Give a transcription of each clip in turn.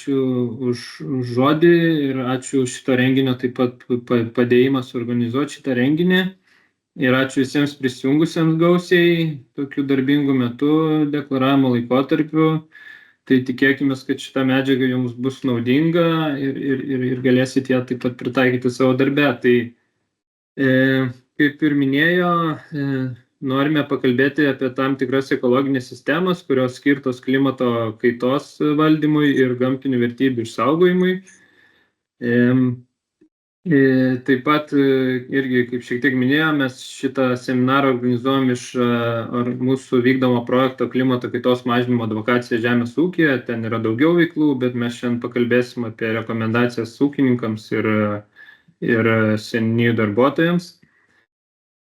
ačiū už žodį ir ačiū už šito renginio taip pat padėjimą suorganizuoti šitą renginį. Ir ačiū visiems prisijungusiems gausiai tokiu darbingu metu deklaravimo laikotarpiu. Tai tikėkime, kad šita medžiaga jums bus naudinga ir galėsite ją taip pat pritaikyti savo darbe. Tai kaip ir minėjo, norime pakalbėti apie tam tikras ekologinės sistemas, kurios skirtos klimato kaitos valdymui ir gamtinių vertybių išsaugojimui. Taip pat irgi, kaip šiek tiek minėjau, mes šitą seminarą organizuojam iš mūsų vykdomo projekto klimato kaitos mažinimo advokacija žemės ūkyje. Ten yra daugiau veiklų, bet mes šiandien pakalbėsim apie rekomendacijas ūkininkams ir seniūnijų darbuotojams.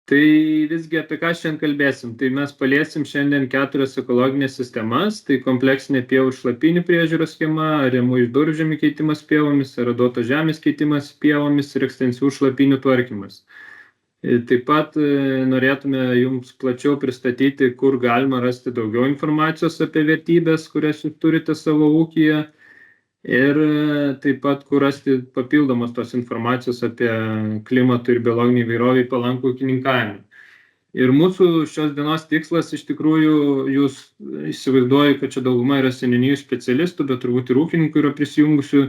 Tai visgi apie ką šiandien kalbėsim? Tai mes paliesim šiandien 4 ekologinės sistemas, tai kompleksinė pievų ir šlapynių priežiūros schema, ariamų iš durpžemių keitimas pievomis, aradotos žemės keitimas pievomis ir ekstensyvus šlapynių tvarkymas. Taip pat norėtume jums plačiau pristatyti, kur galima rasti daugiau informacijos apie vertybės, kurias jūs turite savo ūkyje. Ir taip pat, kur rasti papildomos tos informacijos apie klimato ir biologinį įvairovį palankų ūkininkavimą. Ir mūsų šios dienos tikslas, iš tikrųjų, jūs įsivaizduoju, kad čia dauguma yra seniūnijų specialistų, bet turbūt ir ūkininkų yra prisijungusių.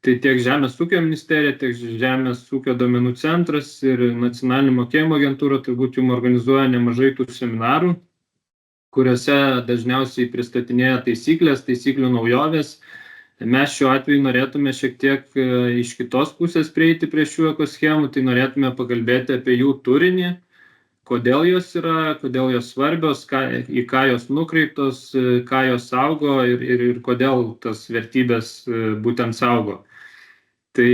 Tai tiek Žemės ūkio ministerija, tiek Žemės ūkio duomenų centras ir nacionalinė mokėjimo agentūra turbūt jums organizuoja nemažai tų seminarų, kuriuose dažniausiai pristatinėja taisyklių naujovės. Mes šiuo atveju norėtume šiek tiek iš kitos pusės prieiti prie šių ekoschemų, tai norėtume pakalbėti apie jų turinį, kodėl jos yra, kodėl jos svarbios, į ką jos nukreiptos, ką jos saugo ir kodėl tas vertybės būtent saugo. Tai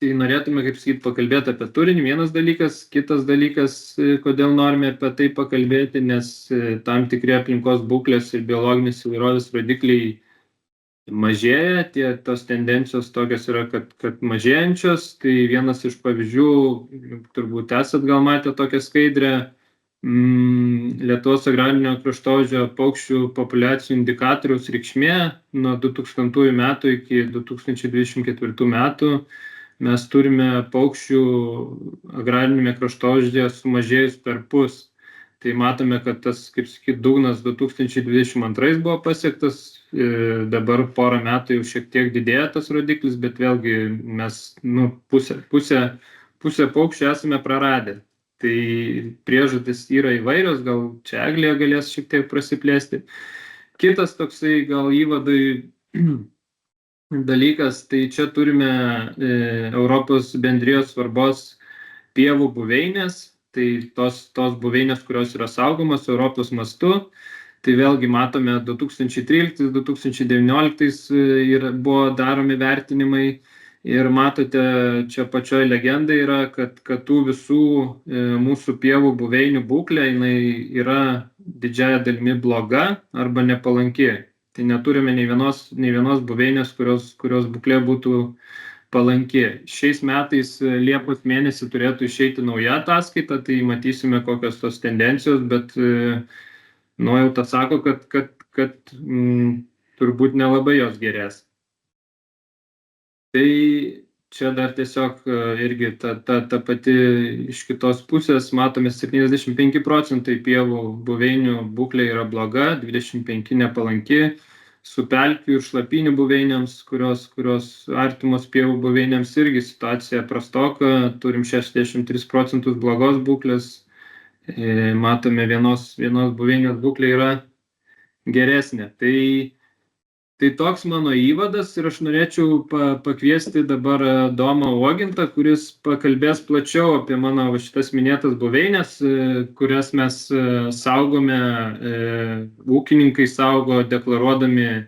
norėtume, kaip sakyti, pakalbėti apie turinį, vienas dalykas, kitas dalykas, kodėl norime apie tai pakalbėti, nes tam tikri aplinkos būklės ir biologinės įvairovės rodikliai mažėja, tos tendencijos tokios yra, kad mažėjančios. Tai vienas iš pavyzdžių, turbūt esat gal matę tokią skaidrę, Lietuvos agrarinio kraštovaizdžio paukščių populiacijų indikatoriaus reikšmė nuo 2000 metų iki 2024 metų. Mes turime paukščių agrarinėme kraštovaizdyje sumažėjus perpus. Tai matome, kad tas, kaip sakyti, dugnas 2022 buvo pasiektas, dabar porą metų jau šiek tiek didėja tas rodiklis, bet vėlgi mes pusę paukščių esame praradę. Tai priežastys yra įvairios, gal čia Eglė galės šiek tiek prasiplėsti. Kitas toksai gal įvadui dalykas, tai čia turime Europos bendrijos svarbos pievų buveinės. Tai tos buveinės, kurios yra saugomos Europos mastu. Tai vėlgi matome 2013-2019 buvo daromi vertinimai ir matote, čia pačioje legenda yra, kad tų visų mūsų pievų buveinių būklė jinai yra didžiąja dalimi bloga arba nepalanki. Tai neturime nei vienos buveinės, kurios būklė būtų palanki. Šiais metais Liepos mėnesį turėtų išeiti nauja ataskaita, tai matysime kokios tos tendencijos, bet nuojauta sako, kad turbūt nelabai jos gerės. Tai čia dar tiesiog irgi ta pati iš kitos pusės matome 75% pievų buveinių būklė yra bloga, 25% nepalanki. Su pelkių ir šlapynių buveinėms, kurios artimos pievų buveinėms irgi situacija prastoka, turim 63% blogos būklės, matome vienos buveinės būklė yra geresnė. Tai toks mano įvadas ir aš norėčiau pakviesti dabar Domą Uogintą, kuris pakalbės plačiau apie mano šitas minėtas buveinės, kurias mes saugome, ūkininkai saugo deklaruodami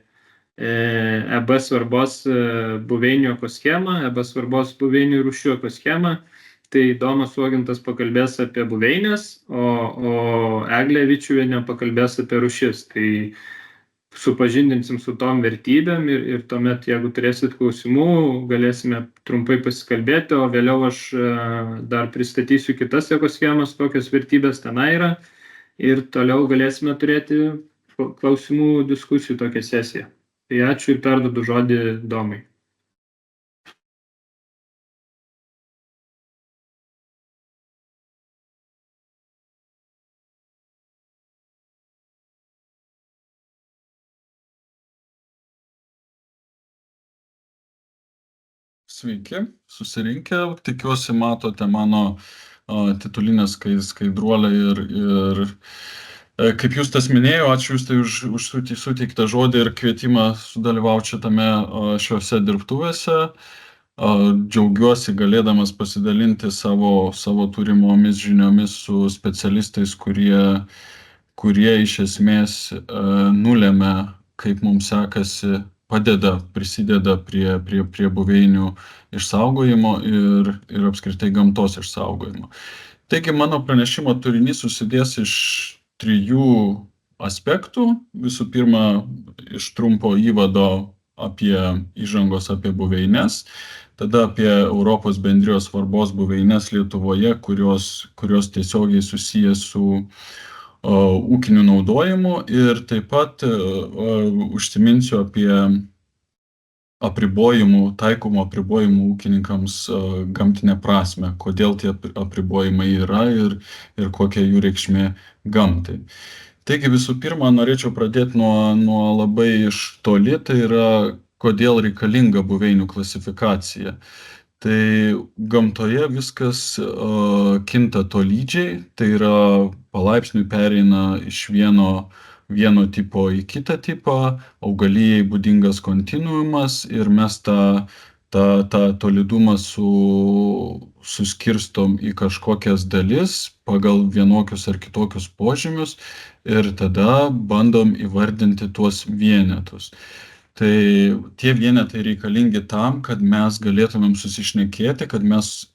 EB svarbos buveinių ekoschemą, EB svarbos buveinių rūšių ekoschemą. Tai Domas Uogintas pakalbės apie buveinės, o Eglė Vičiuvienė pakalbės apie rūšis. Tai supažindinsim su tom vertybėm ir tuomet, jeigu turėsit klausimų, galėsime trumpai pasikalbėti, o vėliau aš dar pristatysiu kitas ekoschemas, kokios vertybės tenai yra ir toliau galėsime turėti klausimų diskusijų tokią sesiją. Tai ačiū ir perduodu žodį Domai. Sveiki, susirinkę. Tikiuosi matote mano titulinę skaidruolę ir kaip Justas minėjo, ačiū Justai už suteiktą žodį ir kvietimą sudalyvauti šiose dirbtuvėse. Džiaugiuosi galėdamas pasidalinti savo turimomis žiniomis su specialistais, kurie iš esmės nulėmė, kaip mums sekasi, prisideda prie buveinių išsaugojimo ir apskritai gamtos išsaugojimo. Taigi mano pranešimo turinys susidės iš 3 aspektų. Visų pirma, iš trumpo įvado įžangos apie buveines, tada apie Europos bendrijos svarbos buveines Lietuvoje, kurios tiesiogiai susijęs su ūkiniu naudojimu, ir taip pat užsiminsiu apie taikomų apribojimų ūkininkams gamtinę prasmę, kodėl tie apribojimai yra ir kokia jų reikšmė gamtai. Taigi visų pirma, norėčiau pradėti nuo labai iš toli, tai yra, kodėl reikalinga buveinių klasifikacija. Tai gamtoje viskas kinta tolydžiai, tai yra palaipsniui pereina iš vieno tipo į kitą tipą, augalijai būdingas kontinuumas ir mes tą tolydumą suskirstom į kažkokias dalis pagal vienokius ar kitokius požymius ir tada bandom įvardinti tuos vienetus. Tai tie vienetai reikalingi tam, kad mes galėtumėm susišnekėti, kad mes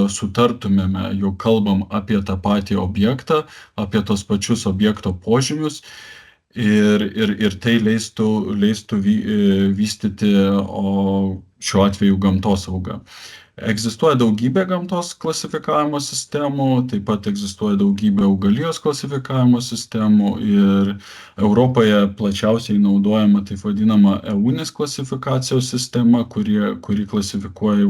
sutartumėme, jog kalbam apie tą patį objektą, apie tos pačius objekto požymius ir tai leistų vystyti šiuo atveju gamtosaugą. Egzistuoja daugybė gamtos klasifikavimo sistemų, taip pat egzistuoja daugybė augalijos klasifikavimo sistemų ir Europoje plačiausiai naudojama taip vadinama EUNIS klasifikacijos sistema, kuri klasifikuoja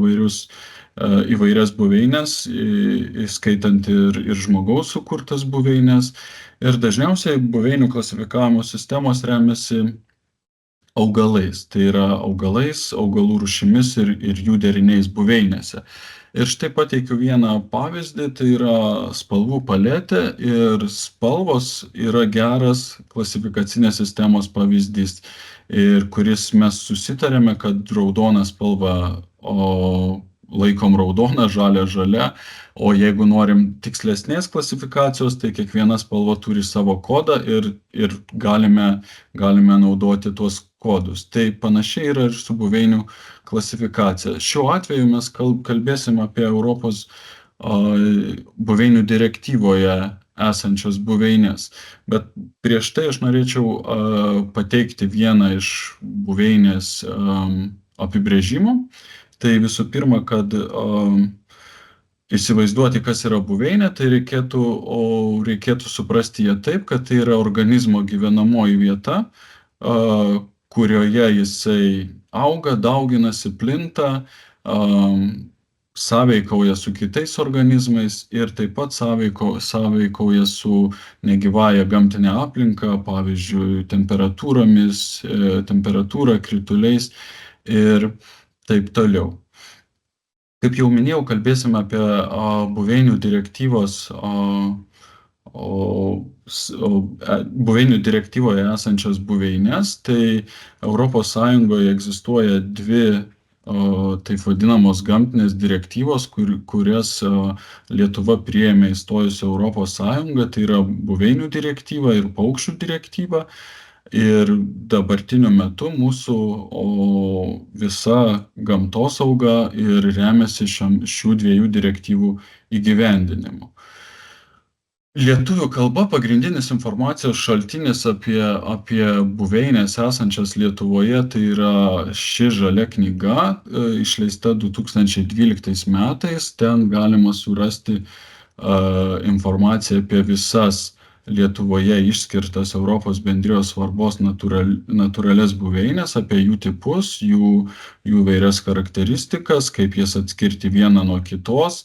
įvairias buveines, įskaitant ir žmogaus sukurtas buveines. Ir dažniausiai buveinių klasifikavimo sistemos remiasi augalais, tai yra augalų rūšimis ir jų deriniais buveinėse. Ir štai pateikiu vieną pavyzdį, tai yra spalvų paletė ir spalvos yra geras klasifikacinės sistemos pavyzdys, ir kuris mes susitarėme, kad raudoną spalvą laikom raudoną, žalią žalia, o jeigu norim tikslesnės klasifikacijos, tai kiekviena spalva turi savo kodą ir galime naudoti tuos kodus. Tai panašiai yra ir su buveinių klasifikacija. Šiuo atveju mes kalbėsim apie Europos buveinių direktyvoje esančias buveinės. Bet prieš tai aš norėčiau pateikti vieną iš buveinės apibrėžimų. Tai visų pirma, kad įsivaizduoti, kas yra buveinė, tai reikėtų suprasti ją taip, kad tai yra organizmo gyvenamoji vieta, kurioje jisai auga, dauginasi, plinta, sąveikauja su kitais organizmais ir taip pat sąveikauja su negyvąja gamtinė aplinka, pavyzdžiui, temperatūra, krituliais ir taip toliau. Kaip jau minėjau, kalbėsime apie buveinių direktyvoje esančias buveines. Tai Europos Sąjungoje egzistuoja 2 taip vadinamos gamtinės direktyvos, kurias Lietuva priėmė įstojus Europos Sąjungą. Tai yra buveinių direktyva ir paukščių direktyva. Ir dabartiniu metu mūsų visa gamtosauga ir remiasi šių 2 direktyvų įgyvendinimu. Lietuvių kalba pagrindinis informacijos šaltinis apie buveines esančias Lietuvoje, tai yra ši žalia knyga, išleista 2012 metais. Ten galima surasti informaciją apie visas Lietuvoje išskirtas Europos bendrijos svarbos natūralias buveinės, apie jų tipus, jų įvairias charakteristikas, kaip jas atskirti vieną nuo kitos,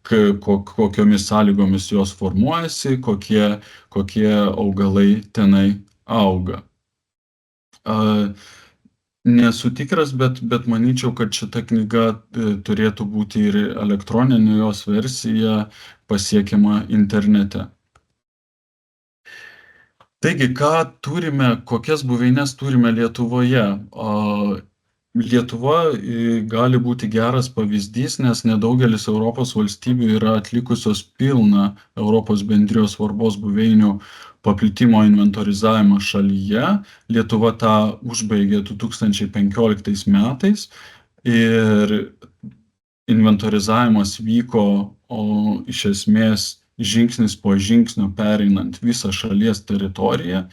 kokiomis sąlygomis jos formuojasi, kokie augalai tenai auga. Nesu tikras, bet manyčiau, kad šita knyga turėtų būti ir elektroninė jos versija pasiekiama internete. Taigi, kokias buveines turime Lietuvoje? Lietuva gali būti geras pavyzdys, nes nedaugelis Europos valstybių yra atlikusios pilną Europos bendrijos svarbos buveinių paplitimo inventorizavimą šalyje. Lietuva tą užbaigė 2015 metais ir inventorizavimas vyko iš esmės žingsnis po žingsnio pereinant visą šalies teritoriją.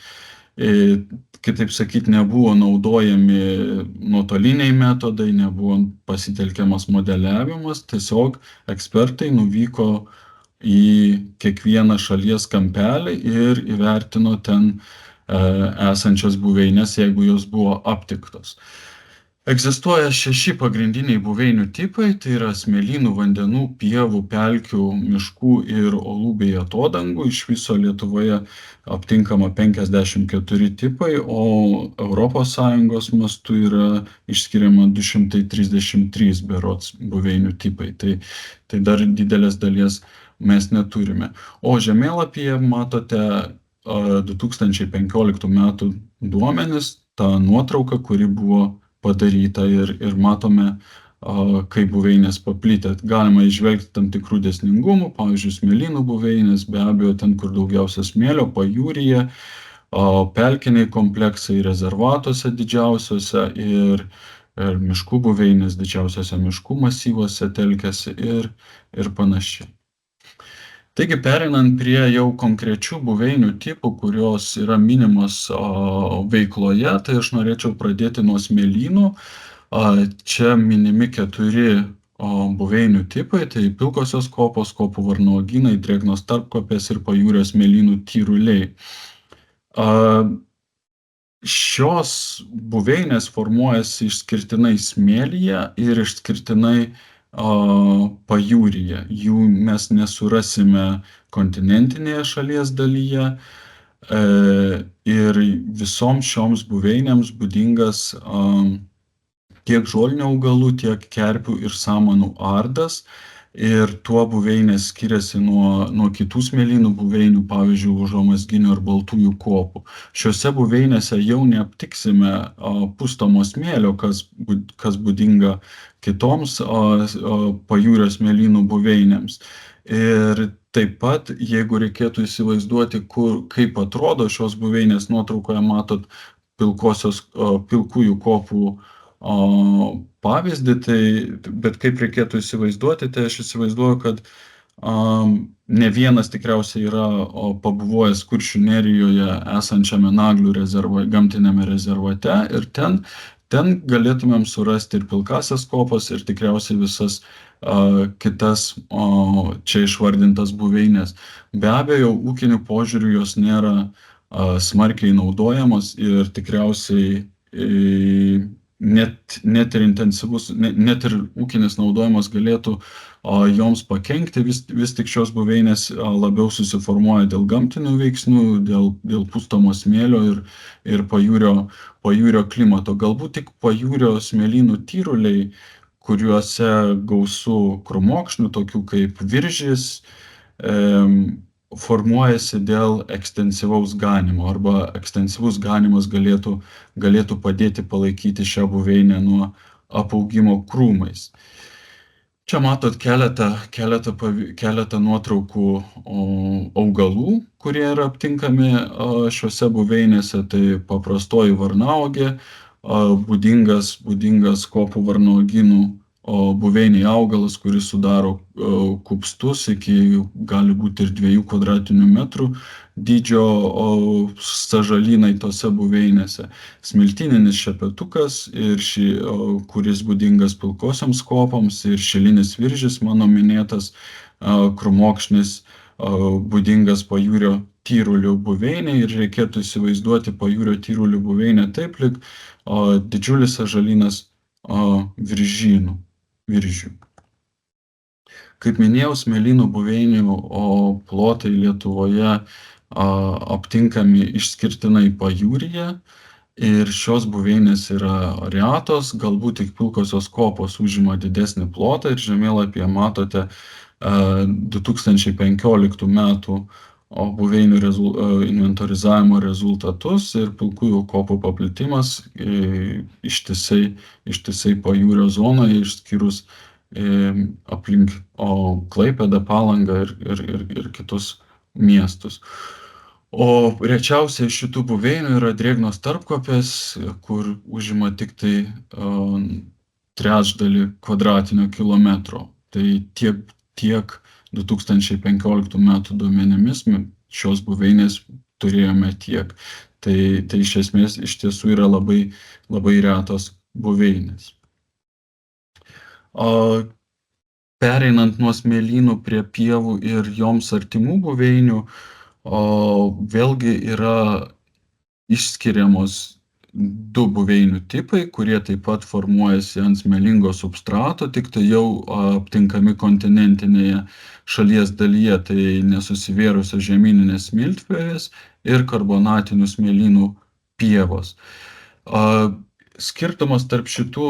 Kitaip sakyti, nebuvo naudojami nuotoliniai metodai, nebuvo pasitelkiamas modeliavimas, tiesiog ekspertai nuvyko į kiekvieną šalies kampelį ir įvertino ten esančias buveines, jeigu jos buvo aptiktos. Egzistuoja 6 pagrindiniai buveinių tipai, tai yra smėlynų, vandenų, pievų, pelkių, miškų ir olų bei atodangų. Iš viso Lietuvoje aptinkama 54 tipai, o ES mastu yra išskiriama 233 berods buveinių tipai. Tai dar didelės dalies mes neturime. O žemėlapyje matote 2015 metų duomenis, tą nuotrauką, kuri buvo padaryta ir matome, kaip buveinės paplitę. Galima įžvelgti tam tikrų dėsningumų, pavyzdžiui, smėlynų buveinės, be abejo, ten, kur daugiausia smėlio, pajūryje, pelkiniai kompleksai rezervatuose didžiausiuose ir miškų buveinės didžiausiuose miškų masyvuose telkiasi ir panašiai. Taigi, pereinant prie jau konkrečių buveinių tipų, kurios yra minimos veikloje, tai aš norėčiau pradėti nuo smėlynų. Čia minimi 4 buveinių tipai, tai pilkosios kopos, kopų varnuogynai, drėgnos tarpkopės ir pajūrio smėlynų tyruliai. Šios buveinės formuojasi išskirtinai smėlyje ir išskirtinai pajūryje. Jų mes nesurasime kontinentinėje šalies dalyje ir visoms šioms buveinėms būdingas tiek žolinių augalų, tiek kerpių ir samanų ardas. Ir tuo buveinės skiriasi nuo kitų smėlynų buveinių, pavyzdžiui, užuomazginių ir baltųjų kopų. Šiuose buveinėse jau neaptiksime pustomo smėlio, kas būdinga kitoms pajūrio smėlynų buveinėms. Ir taip pat, jeigu reikėtų įsivaizduoti, kaip atrodo šios buveinės, nuotraukoje matot pilkųjų kopų pavyzdį, bet kaip reikėtų įsivaizduoti, tai aš įsivaizduoju, kad ne vienas tikriausiai yra pabuvojęs Kuršių nerijoje esančiame Naglių gamtiniame rezervate ir ten galėtumėm surasti ir pilkąsias kopas ir tikriausiai visas kitas čia išvardintas buveines. Be abejo, ūkiniu požiūriu jos nėra smarkiai naudojamos ir tikriausiai net ir ūkinis naudojimas galėtų joms pakenkti, vis tik šios buveinės labiau susiformuoja dėl gamtinių veiksnių, dėl pustomo smėlio ir pajūrio klimato. Galbūt tik pajūrio smėlynų tyruliai, kuriuose gausu krūmokšnių, tokių kaip viržis, formuojasi dėl ekstensyvaus ganymo arba ekstensyvus ganymas galėtų padėti palaikyti šią buveinę nuo apaugimo krūmais. Čia matot keletą nuotraukų augalų, kurie yra aptinkami šiuose buveinėse. Tai paprastoji varnauogė, būdingas kopų varnuogynų buveiniai augalas, kuris sudaro kupstus iki gali būti ir 2 kvadratinių metrų dydžio sąžalynai tose buveinėse. Smiltyninis šepetukas, kuris būdingas pilkosioms kopoms, ir šilinis viržis, mano minėtas krūmokšnis būdingas pajūrio tyrulių buveinė ir reikėtų įsivaizduoti pajūrio tyrulių buveinę taip, lyg didžiulis sąžalynas viržių. Kaip minėjau, smėlynų buveinių plotai Lietuvoje aptinkami išskirtinai pajūryje ir šios buveinės yra retos, galbūt tik pilkosios kopos užima didesnį plotą ir žemėlapyje matote 2015 metų buveinių inventorizavimo rezultatus ir pilkųjų kopų paplitimas ištisai pajūrio zonoje, išskyrus aplink Klaipėdą, Palangą ir kitus miestus. O rečiausiai šitų buveinių yra drėgnos tarpkopės, kur užima tik tai trečdalį kvadratinio kilometro. Tai tiek 2015 metų duomenimis šios buveinės turėjome tiek. Tai iš esmės iš tiesų yra labai, labai retos buveinės. Pereinant nuo smėlynų prie pievų ir joms artimų buveinių, vėlgi yra išskiriamos du buveinių tipai, kurie taip pat formuojasi ant smėlingo substrato, tik tai jau aptinkami kontinentinėje šalies dalyje, tai nesusivėrusios žemyninės smiltpievės ir karbonatinių smėlynų pievos. Skirtumas tarp šitų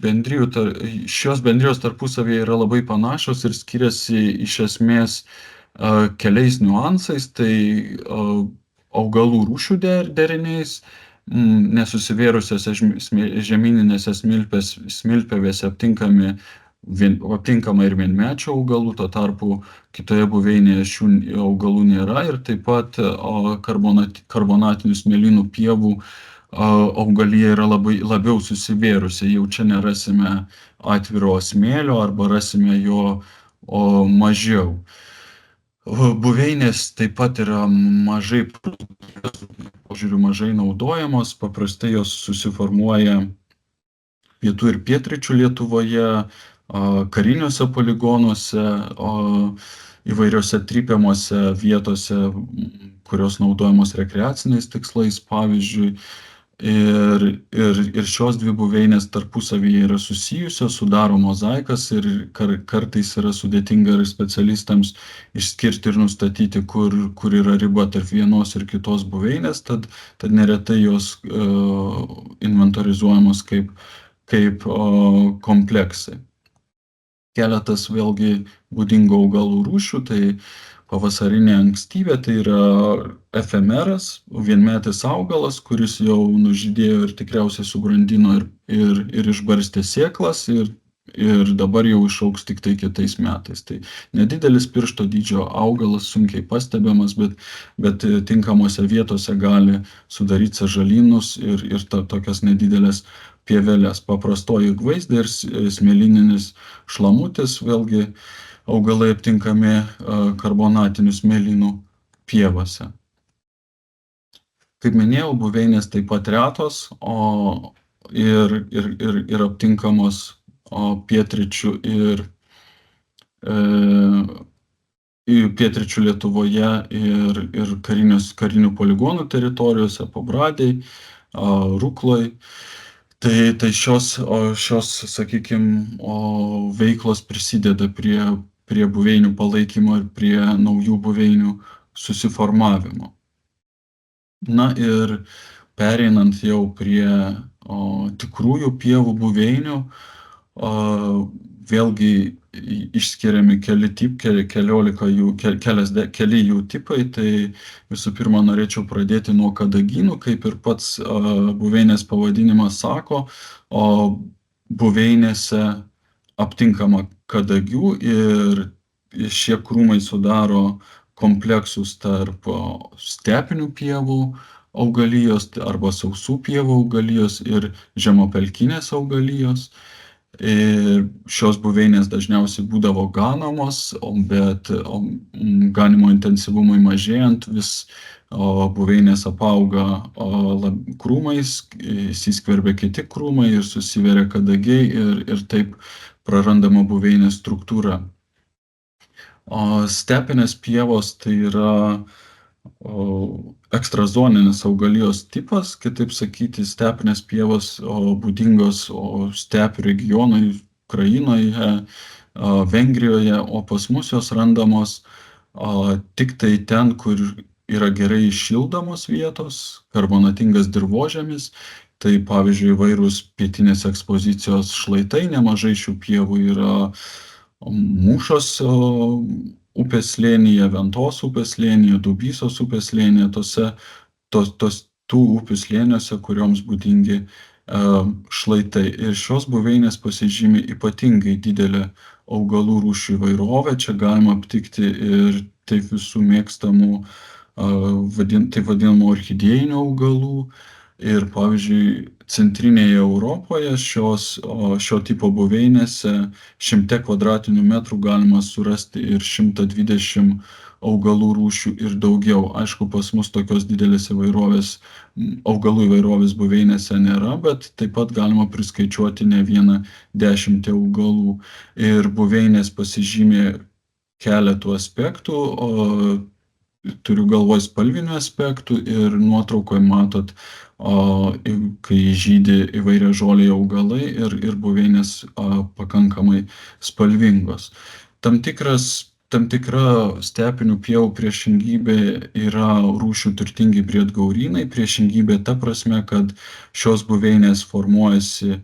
bendrijų, šios bendrijos tarpusavyje yra labai panašios ir skiriasi iš esmės keliais niuansais, tai augalų rūšių deriniais, nesusivėrusiose žemyninėse smiltpievėse aptinkama ir vienmečių augalų, tuo tarpu kitoje buveinėje šių augalų nėra ir taip pat karbonatinių smėlynų pievų augalija yra labiau susivėrusi, jau čia nerasime atviro smėlio arba rasime jo mažiau. Buveinės taip pat yra mažai naudojamos, paprastai jos susiformuoja pietų ir pietryčių Lietuvoje, kariniuose poligonuose, įvairiose trypiamose vietose, kurios naudojamos rekreaciniais tikslais, pavyzdžiui. Ir šios dvi buveinės tarpusavyje yra susijusios, sudaro mozaikas ir kartais yra sudėtinga ir specialistams išskirti ir nustatyti, kur yra riba tarp vienos ir kitos buveinės, tad neretai jos inventorizuojamos kaip kompleksai. Keletas vėlgi būdingų augalų rūšių, tai pavasarinė ankstyvė, tai yra efemeras, vienmetis augalas, kuris jau nužydėjo ir tikriausiai subrandino ir išbarstė sėklas ir dabar jau išaugs tik tai kitais metais. Tai nedidelis piršto dydžio augalas, sunkiai pastebimas, bet tinkamose vietose gali sudaryti sąžalynus ir tokias nedidelės pievelės. Paprastoji gvaizdė ir smėlyninis šlamutis, vėlgi augalai aptinkami karbonatinių smėlynų pievose. Kaip minėjau, buveinės taip pat retos ir aptinkamos pietryčių Lietuvoje ir karinių poligonų teritorijose, Pabradėj, Rukloj. Tai šios, sakykime, veiklos prisideda prie buveinių palaikymo ir prie naujų buveinių susiformavimo. Na ir pereinant jau prie tikrųjų pievų buveinių, vėlgi išskiriami keli jų tipai. Tai visų pirma norėčiau pradėti nuo kadagynų, kaip ir pats buveinės pavadinimas sako, buveinėse aptinkama kadagių ir šie krūmai sudaro kompleksus tarp stepinių pievų augalijos arba sausų pievų augalijos ir žemapelkinės augalijos. Ir šios buveinės dažniausiai būdavo ganomos, bet ganimo intensyvumui mažėjant vis buveinės apauga krūmais, įsiskverbia kiti krūmai ir susiveria kadagiai ir taip prarandama buveinės struktūra. O stepinės pievos tai yra ekstrazoninis augalijos tipas, kitaip sakyti, stepinės pievos būdingos stepių regionui Ukrainoje, Vengrijoje, o pas mus jos randamos tik tai ten, kur yra gerai šildomos vietos, karbonatingas dirvožemis. Tai pavyzdžiui, įvairūs pietinės ekspozicijos šlaitai, nemažai šių pievų yra Mūšos upės slėnyje, Ventos upės slėnyje, Dubysos upės slėnyje, tų upių slėniuose, kurioms būdingi šlaitai. Ir šios buveinės pasižymi ypatingai didelę augalų rūšių įvairovę. Čia galima aptikti ir taip visų mėgstamų, taip vadinamų orchidėjinių augalų. Ir pavyzdžiui, centrinėje Europoje šio tipo buveinėse 100 kvadratinių metrų galima surasti ir 120 augalų rūšių ir daugiau. Aišku, pas mus tokios didelės augalų įvairovės buveinėse nėra, bet taip pat galima priskaičiuoti ne vieną 10 augalų. Ir buveinės pasižymė keletų aspektų, turiu galvoj spalvinių aspektų, ir nuotraukoje matot, kai žydi įvairiažoliai augalai ir buveinės pakankamai spalvingos. Tam tikra stepinių pievų priešingybė yra rūšių turtingi briedgaurynai. Priešingybė ta prasme, kad šios buveinės formuojasi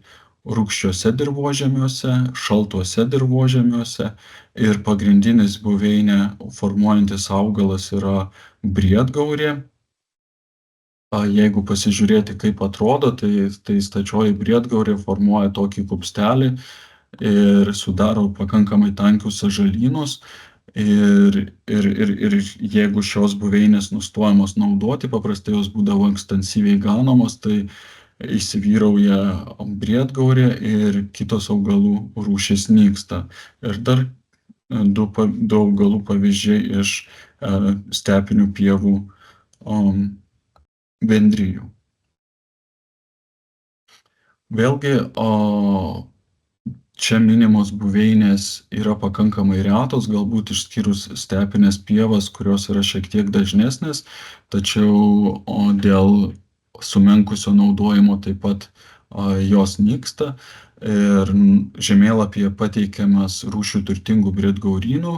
rūgščiuose dirvožemiuose, šaltuose dirvožemiuose ir pagrindinis buveinę formuojantis augalas yra briedgaurė. Jeigu pasižiūrėti, kaip atrodo, tai stačioji briedgaurė formuoja tokį kupstelį ir sudaro pakankamai tankius sąžalynus. Ir jeigu šios buveinės nustojamos naudoti, paprastai jos būdavo ekstensyviai ganomos, tai įsivyrauja briedgaurė ir kitos augalų rūšys nyksta. Ir dar du augalų pavyzdžiai iš stepinių pievų bendrijų. Vėlgi, čia minimos buveinės yra pakankamai retos, galbūt išskyrus stepinės pievas, kurios yra šiek tiek dažnesnės, tačiau dėl sumenkusio naudojimo taip pat jos nyksta. Ir žemėlapyje pateikiamas rūšių turtingų briedgaurynų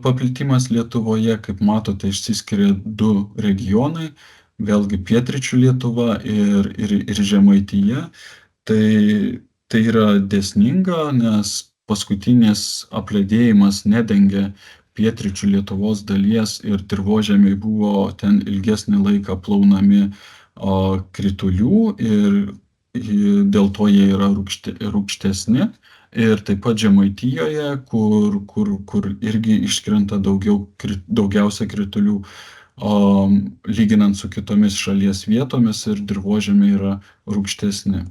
paplitimas Lietuvoje. Kaip matote, išsiskiria du regionai, vėlgi pietryčių Lietuva ir Žemaitija. Tai yra dėsninga, nes paskutinis apledėjimas nedengia pietryčių Lietuvos dalies ir dirvožemiai buvo ten ilgesnį laiką plaunami kritulių ir dėl to jie yra rūgštesni. Ir taip pat Žemaitijoje, kur irgi iškrenta daugiausia kritulių, lyginant su kitomis šalies vietomis, ir dirvožemiai yra rūgštesni.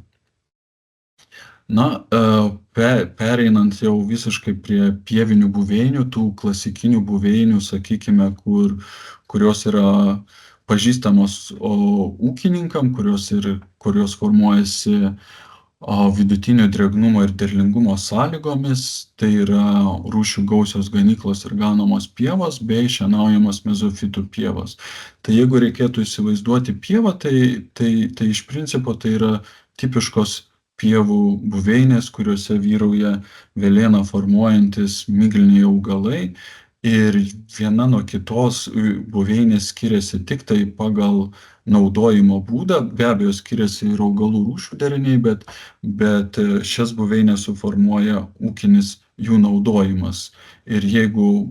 Na, pereinant jau visiškai prie pievinių buveinių, tų klasikinių buveinių, sakykime, kurios yra pažįstamos ūkininkam, kurios formuojasi vidutinio drėgnumo ir derlingumo sąlygomis, tai yra rūšių gausios ganyklos ir ganomos pievos bei šienaujamos mezofitų pievos. Tai jeigu reikėtų įsivaizduoti pievą, tai iš principo tai yra tipiškos pievų buveinės, kuriuose vyrauja velėną formuojantis migliniai augalai, ir viena nuo kitos buveinės skiriasi tik tai pagal naudojimo būdą. Be abejo, skiriasi ir augalų rūšių deriniai, bet šias buveinės suformuoja ūkinis jų naudojimas. Ir jeigu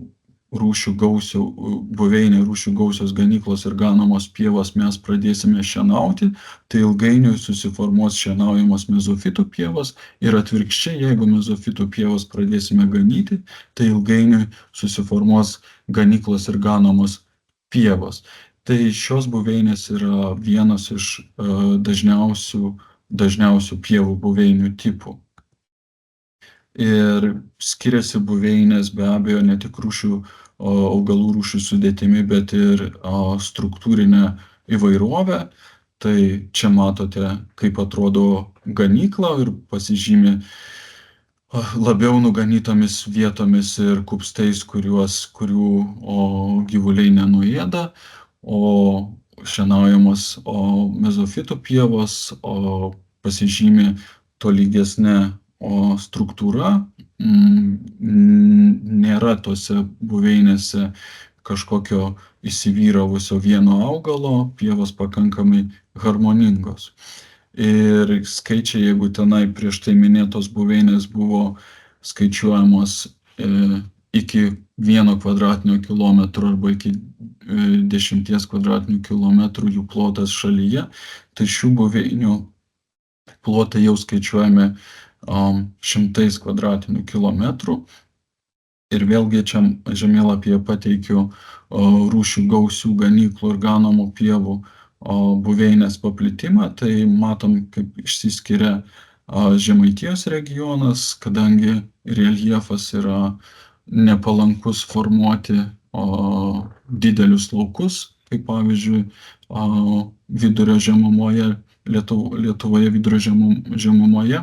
buveinė rūšių gausios ganyklos ir ganomos pievos mes pradėsime šienauti, tai ilgainiui susiformuos šienaujamos mezofitų pievos, ir atvirkščiai, jeigu mezofitų pievos pradėsime ganyti, tai ilgainiui susiformuos ganyklos ir ganomos pievos. Tai šios buveinės yra vienas iš dažniausių pievų buveinių tipų. Ir skiriasi buveinės be abejo ne tik augalų rūšių sudėtimi, bet ir struktūrinę įvairovę. Tai čia matote, kaip atrodo ganykla, ir pasižymi labiau nuganytomis vietomis ir kupstais, kurių gyvuliai nenuėda, o šienaujamos mezofitų pievos pasižymi tolygesne struktūra. Nėra tose buveinėse kažkokio įsivyravusio vieno augalo, pievos pakankamai harmoningos. Ir skaičiai, jeigu tenai prieš tai minėtos buveinės buvo skaičiuojamos iki 1 km² arba iki 10 km² jų plotas šalyje, tai šių buveinių plotai jau skaičiuojami 100 km². Ir vėlgi čia žemėlapyje pateikiu rūšių gausių ganyklų ir ganomų pievų buveinės paplitimą. Tai matom, kaip išsiskiria Žemaitijos regionas, kadangi reljefas yra nepalankus formuoti didelius laukus, kaip pavyzdžiui vidurio žemumoje, Lietuvoje vidurio žemumoje.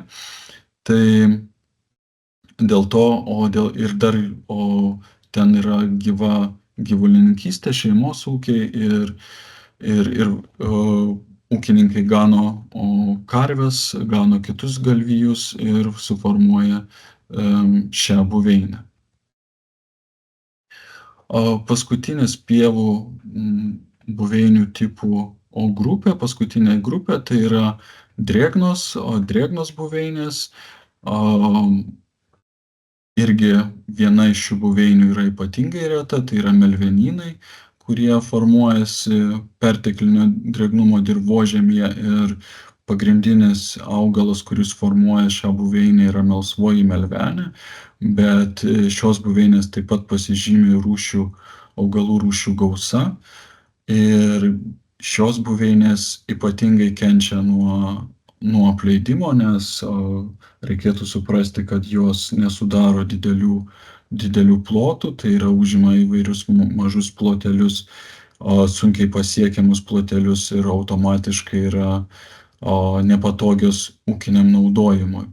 Tai dėl to, ten yra gyva gyvulininkystė, šeimos ūkiai ir ūkininkai gano karves, gano kitus galvijus ir suformuoja šią buveinę. Paskutinis pievų buveinių tipų paskutinė grupė, tai yra drėgnos buveinės. Irgi viena iš šių buveinių yra ypatingai reta, tai yra melvenynai, kurie formuojasi perteklinio drėgnumo dirvožemyje ir pagrindinis augalas, kuris formuoja šią buveinę, yra melsvoji melvenė, bet šios buveinės taip pat pasižymi augalų rūšių gausa ir šios buveinės ypatingai kenčia nuo apleidimo, nes reikėtų suprasti, kad jos nesudaro didelių plotų, tai yra užima įvairius mažus plotelius, sunkiai pasiekiamus plotelius ir automatiškai yra nepatogios ūkiniam naudojimui.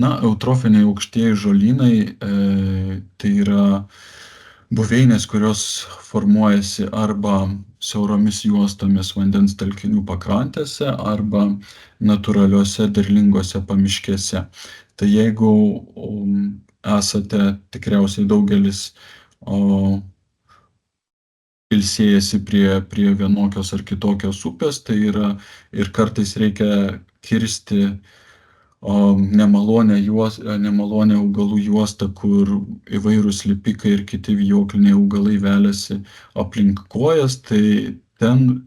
Eutrofiniai aukštieji žolynai tai yra buveinės, kurios formuojasi arba siauromis juostomis vandens telkinių pakrantėse arba natūraliuose derlingose pamiškėse. Tai jeigu esate, tikriausiai daugelis ilsėjasi prie vienokios ar kitokios upės, tai yra ir kartais reikia kirsti nemalonę augalų juostą, kur įvairūs lipikai ir kiti vijokliniai augalai veliasi aplink kojas, tai ten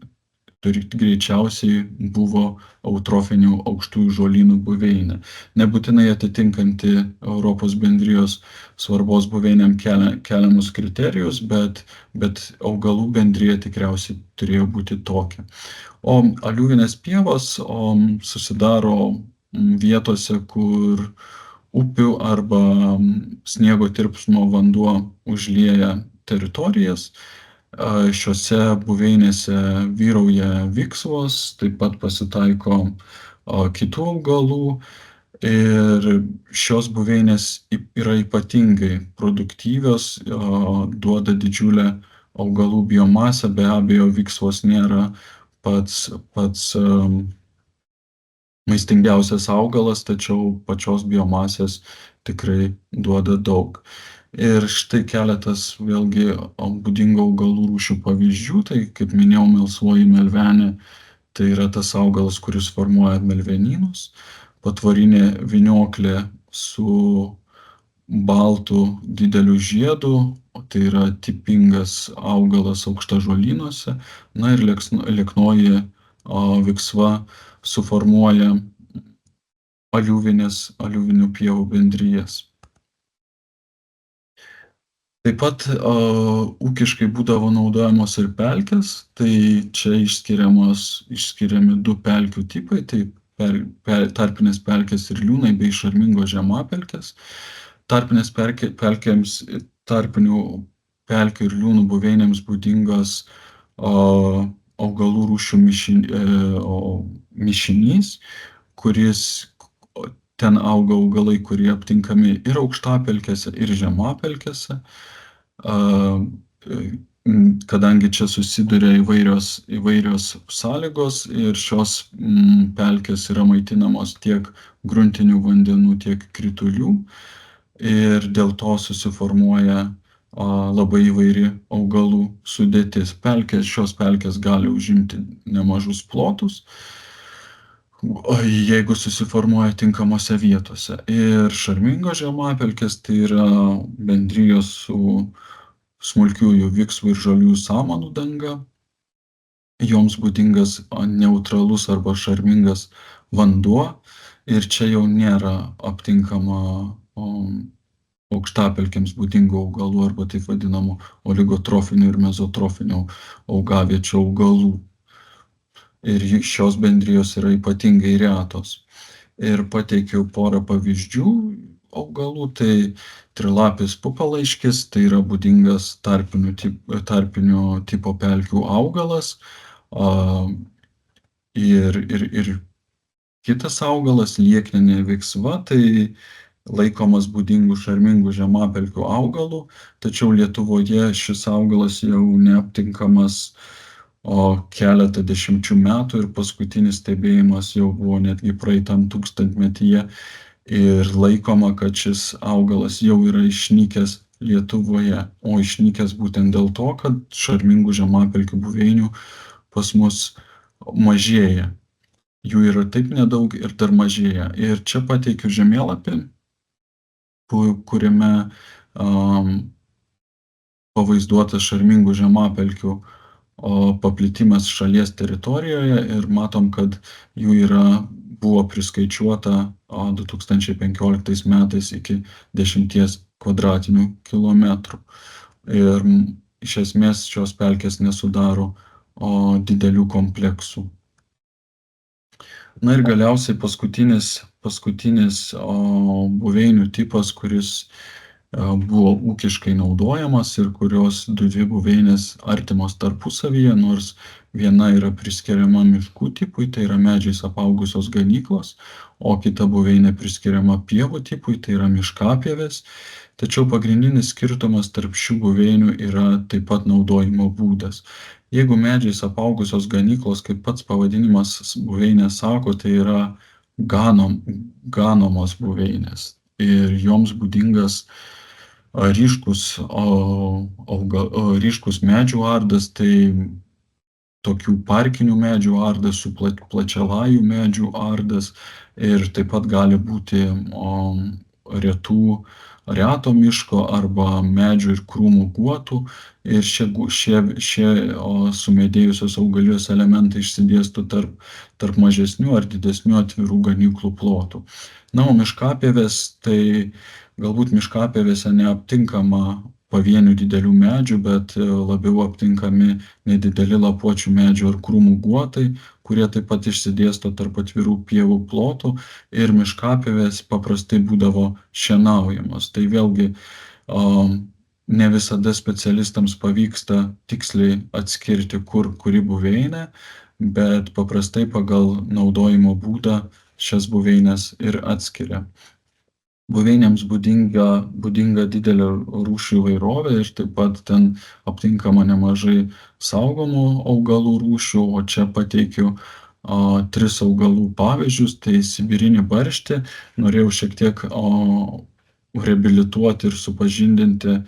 greičiausiai buvo eutrofinių aukštųjų žolynų buveinė. Nebūtinai atitinkanti Europos bendrijos svarbos buveinėm keliamus kriterijus, bet augalų bendrija tikriausiai turėjo būti tokia. O aliuvinės pievos susidaro vietose, kur upių arba sniego tirpsmo vanduo užlieja teritorijas. Šiose buveinėse vyrauja viksvos, taip pat pasitaiko kitų augalų ir šios buveinės yra ypatingai produktyvios, duoda didžiulę augalų biomasę. Be abejo, viksvos nėra pats maistingiausias augalas, tačiau pačios biomasės tikrai duoda daug. Ir štai keletas vėlgi būdingų augalų rūšių pavyzdžių. Tai, kaip minėjau, melsvoji melvenė, tai yra tas augalas, kuris formuoja melvenynus. Patvorinė vynioklė su baltu dideliu žiedu, tai yra tipingas augalas aukštažolynuose. Ir lieknoji viksva suformuoja aliuvinių pievų bendrijas. Taip pat ūkiškai būdavo naudojamos ir pelkės, tai čia išskiriami du pelkių tipai, tai tarpinės pelkės ir liūnai bei šarmingos žemapelkės. Tarpinės pelkėms, tarpinių pelkių ir liūnų buveinėms būdingas augalų rūšių mišinys, kuris ten auga augalai, kurie aptinkami ir aukštapelkėse, ir žemapelkėse. Kadangi čia susiduria įvairios sąlygos ir šios pelkės yra maitinamos tiek gruntinių vandenų, tiek kritulių ir dėl to susiformuoja labai įvairi augalų sudėtis. Šios pelkės gali užimti nemažus plotus, jeigu susiformuoja tinkamose vietose. Ir šarmingos žemapelkės tai yra bendrijos su smulkiųjų viksvų ir žaliųjų samanų danga. Joms būdingas neutralus arba šarmingas vanduo ir čia jau nėra aptinkama aukštapelkėms būdingų augalų arba taip vadinamų oligotrofinių ir mezotrofinių augaviečių augalų. Ir šios bendrijos yra ypatingai retos. Ir pateikiau porą pavyzdžių augalų, tai trilapis pupalaiškis, tai yra būdingas tarpinio tipo pelkių augalas. Ir kitas augalas, liekninė viksva, tai laikomas būdingų šarmingų žemapelkių augalų, tačiau Lietuvoje šis augalas jau neaptinkamas keletą dešimčių metų ir paskutinis stebėjimas jau buvo netgi praeitam tūkstantmetyje ir laikoma, kad šis augalas jau yra išnykęs Lietuvoje, o išnykęs būtent dėl to, kad šarmingų žemapelkių buveinių pas mus mažėja. Jų yra taip nedaug ir dar mažėja. Ir čia pateikiu žemėlapį, kuriame pavaizduotas šarmingų žemapelkių paplitimas šalies teritorijoje ir matom, kad jų buvo priskaičiuota 2015 metais iki 10 kvadratinių kilometrų. Ir iš esmės šios pelkės nesudaro didelių kompleksų. Na ir galiausiai paskutinis buveinių tipas, kuris buvo ūkiškai naudojamas ir kurios dvi buveinės artimos tarpusavyje, nors viena yra priskiriama miškų tipui, tai yra medžiais apaugusios ganyklos, o kita buveinė priskiriama pievų tipui, tai yra miškapievės. Tačiau pagrindinis skirtumas tarp šių buveinių yra taip pat naudojimo būdas. Jeigu medžiais apaugusios ganyklos, kaip pats pavadinimas buveinės sako, tai yra ganomos buveinės ir joms būdingas ryškus medžių ardas, tai tokių parkinių medžių ardas su plačialajų medžių ardas ir taip pat gali būti reto miško arba medžių ir krūmų guotų ir šie sumedėjusios augalijos elementai išsidėsto tarp mažesnių ar didesnių atvirų ganyklų plotų. Na, o miškapievės, tai galbūt miškapievėse neaptinkama pavienių didelių medžių, bet labiau aptinkami nedideli lapuočių medžių ar krūmų guotai, kurie taip pat išsidėsto tarp atvirų pievų plotų ir miškapievės paprastai būdavo šienaujamos. Tai vėlgi ne visada specialistams pavyksta tiksliai atskirti, kuri buveinė, bet paprastai pagal naudojimo būdą šias buveines ir atskiria. Buveinėms būdinga didelė rūšių įvairovė ir taip pat ten aptinkama nemažai saugomų augalų rūšių, o čia pateikiu 3 augalų pavyzdžius, tai sibirinį barštį. Norėjau šiek tiek reabilituoti ir supažindinti,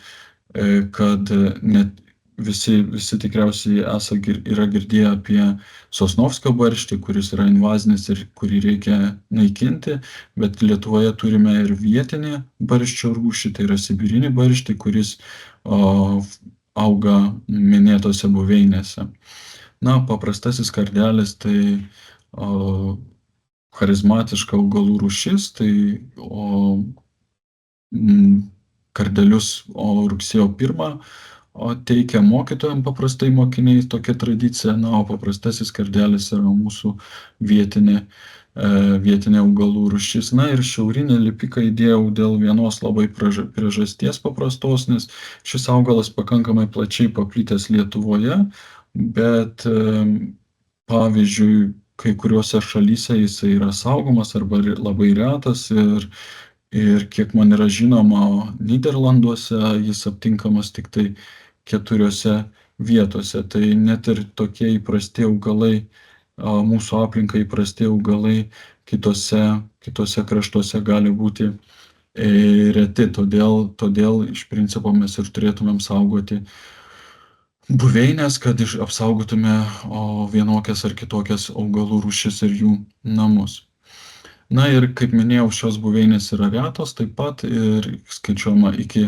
kad net visi tikriausiai yra girdėję apie Sosnovskio barštį, kuris yra invazinis ir kurį reikia naikinti, bet Lietuvoje turime ir vietinį barščio rūšį, tai yra sibirinį barštį, kuris auga minėtose buveinėse. Na, paprastasis kardelis tai charizmatiška augalų rūšis, tai kardelius rugsėjo 1 teikia mokytojams paprastai mokiniai, tokia tradicija, na, o paprastasis kardelis yra mūsų vietinė augalų rūšis. Na ir šiaurinę lipiką įdėjau dėl vienos labai priežasties paprastos, nes šis augalas pakankamai plačiai paplitęs Lietuvoje, bet pavyzdžiui, kai kuriuose šalyse jisai yra saugomas arba labai retas ir kiek man yra žinoma, Nyderlanduose jis aptinkamas tik tai 4 vietose. Tai net ir tokie įprasti augalai, mūsų aplinkai įprasti augalai kitose kraštuose gali būti reti. Todėl iš principo mes ir turėtumėm saugoti buveinės, kad apsaugotume vienokias ar kitokias augalų rūšis ir jų namus. Na ir kaip minėjau, šios buveinės yra retos taip pat ir skaičiuojama iki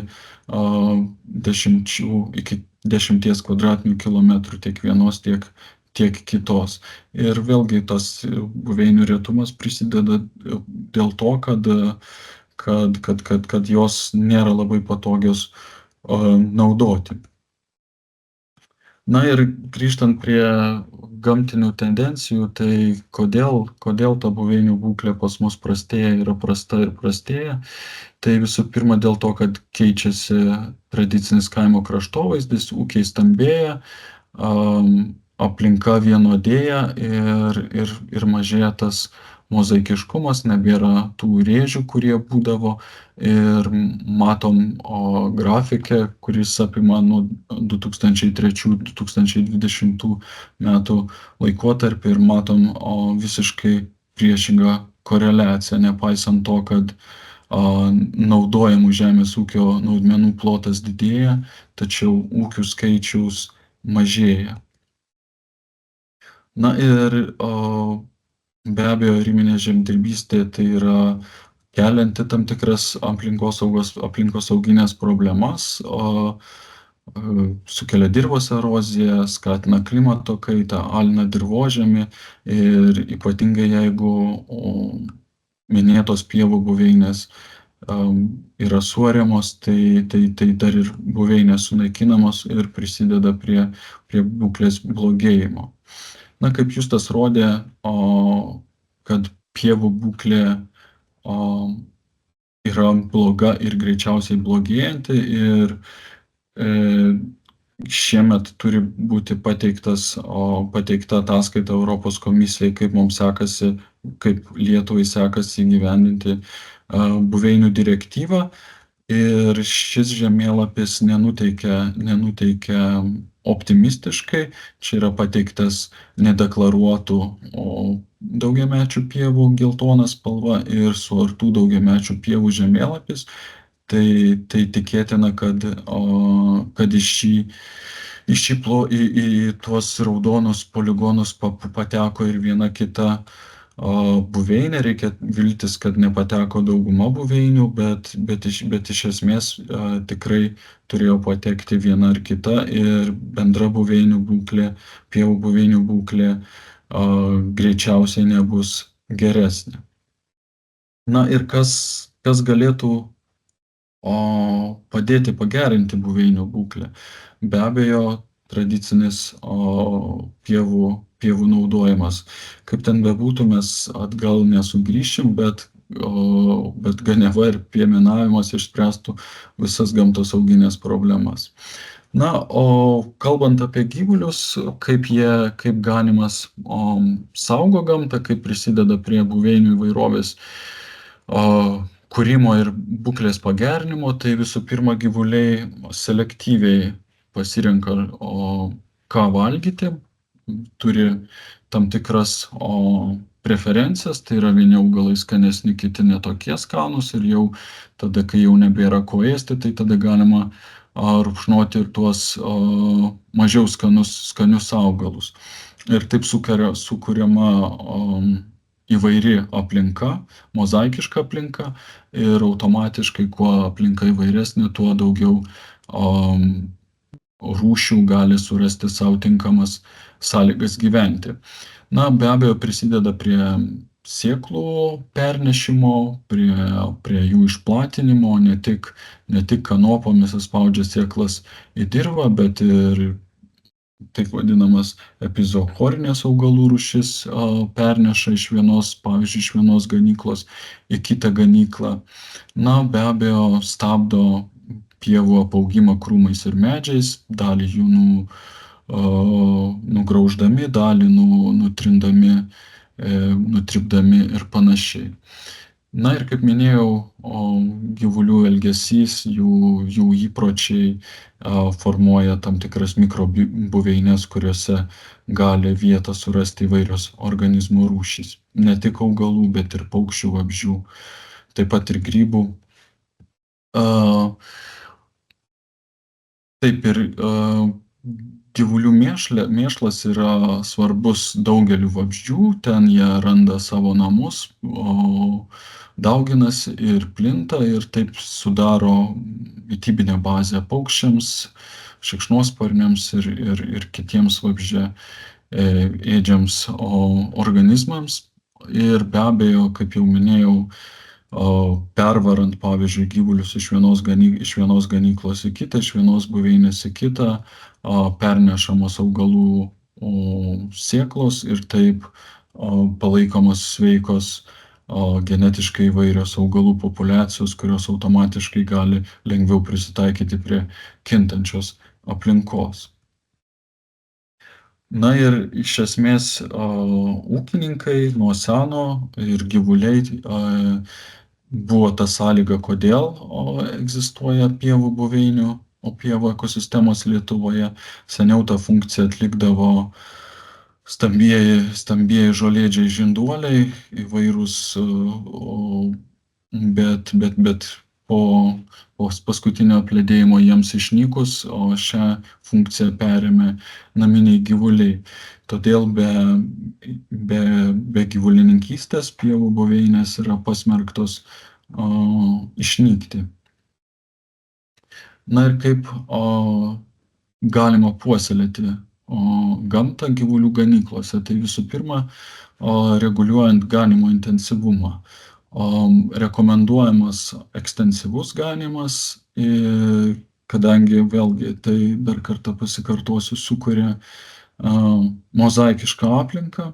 10 kvadratinių kilometrų tiek vienos, tiek kitos. Ir vėlgi tas buveinių retumas prisideda dėl to, kad jos nėra labai patogios naudoti. Na ir grįžtant prie gamtinių tendencijų, tai kodėl ta buveinių būklė pas mus prastėja, yra prasta ir prastėja. Tai visų pirma dėl to, kad keičiasi tradicinis kaimo kraštovaizdis, ūkiai stambėja, aplinka vienodėja ir mažėja tas mozaikiškumas, nebėra tų rėžių, kurie būdavo, ir matom grafike, kuris apima nuo 2003-2020 metų laikotarpį, ir matom visiškai priešingą koreliaciją, nepaisant to, kad naudojamų žemės ūkio naudmenų plotas didėja, tačiau ūkių skaičiaus mažėja. Na ir be abejo, ariminė žemdirbystė tai yra kelianti tam tikras aplinkosauginės problemas, sukelia dirvos eroziją, skatina klimato kaitą, alina dirvožemį, ir ypatingai jeigu minėtos pievų buveinės yra suariamos, tai dar ir buveinės sunaikinamos ir prisideda prie būklės blogėjimo. Na, kaip Justas rodė, kad pievų būklė yra bloga ir greičiausiai blogėjanti, ir šiemet turi būti pateikta ataskaita Europos komisijai, kaip mums sekasi, kaip Lietuvai sekasi įgyvendinti buveinių direktyvą. Ir šis žemėlapis nenuteikia optimistiškai. Čia yra pateiktas nedeklaruotų daugiamečių pievų geltona spalva ir suartų daugiamečių pievų žemėlapis. Tai tikėtina, kad į tuos raudonus poligonus pateko ir viena kita buveinė. Reikia viltis, kad nepateko dauguma buveinių, bet iš esmės tikrai turėjo patekti viena ar kita, ir bendra buveinių būklė, pievų buveinių būklė greičiausiai nebus geresnė. Na ir kas galėtų padėti pagerinti buveinių būklę? Be abejo, tradicinis pievų naudojimas. Kaip ten bebūtų, mes atgal nesugrįšim, bet ganiava ir piemenavimas išspręstų visas gamtosauginės problemas. Na, o kalbant apie gyvulius, kaip ganymas saugo gamtą, kaip prisideda prie buveinių įvairovės kūrimo ir būklės pagerinimo, tai visų pirma gyvuliai selektyviai pasirenka ką valgyti, turi tam tikras preferencijas, tai yra vieni augalai skanesni, kiti netokie skanūs, ir jau tada, kai jau nebėra ko ėsti, tai tada galima rupšnoti ir tuos mažiau skanius augalus. Ir taip sukuriama įvairi aplinka, mozaikiška aplinka, ir automatiškai, kuo aplinka įvairesnė, tuo daugiau rūšių gali surasti savo tinkamas sąlygas gyventi. Na, be abejo, prisideda prie sėklų pernešimo, prie jų išplatinimo, ne tik kanopomis spaudžia sėklas į dirvą, bet ir taip vadinamas epizochorinės augalų rūšis perneša pavyzdžiui, iš vienos ganyklos į kitą ganyklą. Na, be abejo, stabdo pievų apaugimą krūmais ir medžiais, dalį jų nugrauždami, dalį nutrindami nutrypdami ir panašiai. Na ir kaip minėjau, gyvulių elgesys, jų įpročiai formuoja tam tikras mikrobuveinės, kuriuose gali vietą surasti įvairios organizmų rūšys. Ne tik augalų, bet ir paukščių, vabzdžių, taip pat ir grybų. Taip ir gyvulių mėšlas yra svarbus daugeliu vabzdžių, ten jie randa savo namus, dauginasi ir plinta ir taip sudaro mitybinę bazę paukščiams, šikšnosparniams ir kitiems vabzdžiaėdžiams organizmams. Ir be abejo, kaip jau minėjau, pervarant, pavyzdžiui, gyvulius iš vienos ganyklos į kitą, iš vienos buveinės į kitą, pernešamos augalų sėklos ir taip palaikomos sveikos genetiškai įvairios augalų populiacijos, kurios automatiškai gali lengviau prisitaikyti prie kintančios aplinkos. Na ir iš esmės ūkininkai nuo seno ir gyvuliai buvo ta sąlyga, kodėl egzistuoja pievų buveinių, pievų ekosistemos Lietuvoje. Seniau tą funkciją atlikdavo stambieji žolėdžiai žinduoliai įvairūs, bet po paskutinio apledėjimo jiems išnykus, o šią funkciją perėmė naminiai gyvuliai. Todėl be gyvulininkystės pievų buveinės yra pasmerktos išnykti. Na ir kaip galima puoselėti gamtą gyvulių ganyklose. Tai visų pirma, reguliuojant ganymo intensyvumą. Rekomenduojamas ekstensyvus ganymas, kadangi vėlgi tai dar kartą pasikartosiu, sukuria mozaikišką aplinką,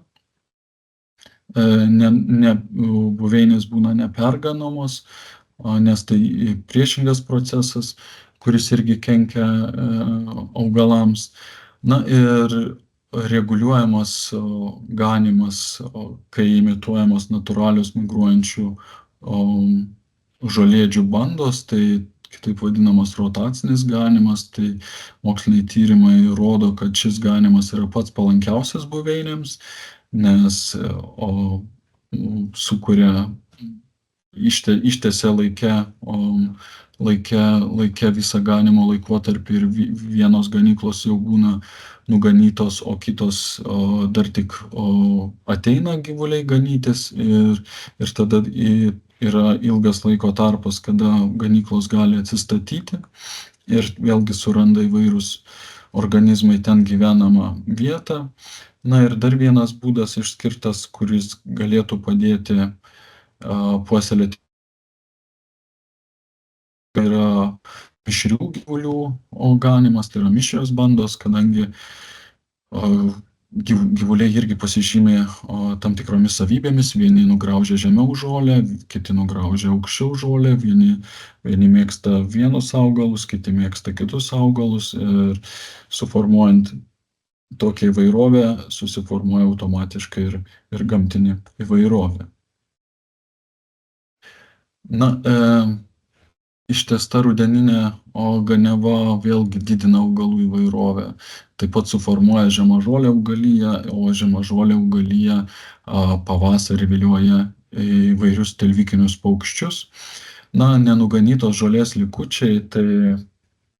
buveinės būna neperganomos, nes tai priešingas procesas, kuris irgi kenkia augalams. Na ir reguliuojamas ganymas, kai imituojamos natūralios migruojančių žolėdžių bandos, tai kitaip vadinamas rotacinis ganymas, tai moksliniai tyrimai rodo, kad šis ganymas yra pats palankiausias buveinėms, nes sukuria, ištęsia laike visą ganymo laikotarpį ir vienos ganyklos jau būna nuganytos, o kitos dar tik ateina gyvuliai ganytis ir tada yra ilgas laiko tarpas, kada ganyklos gali atsistatyti ir vėlgi suranda įvairūs organizmai ten gyvenamą vietą. Na ir dar vienas būdas išskirtas, kuris galėtų padėti puoselėti, yra mišrių gyvulių ganymas, tai yra mišrios bandos, kadangi gyvuliai irgi pasižymė tam tikromis savybėmis, vieni nugraužia žemiau žolę, kiti nugraužia aukščiau žolę, vieni mėgsta vienus augalus, kiti mėgsta kitus augalus ir suformuojant tokią įvairovę susiformuoja automatiškai ir gamtinė įvairovė. Na, ištęsta rudeninė ganiava vėlgi didina augalų įvairovę. Taip pat suformuoja žemažolę augaliją, o žemažolė augalija pavasarį vilioja įvairius tilvikinius paukščius. Na, nenuganytos žolės likučiai, tai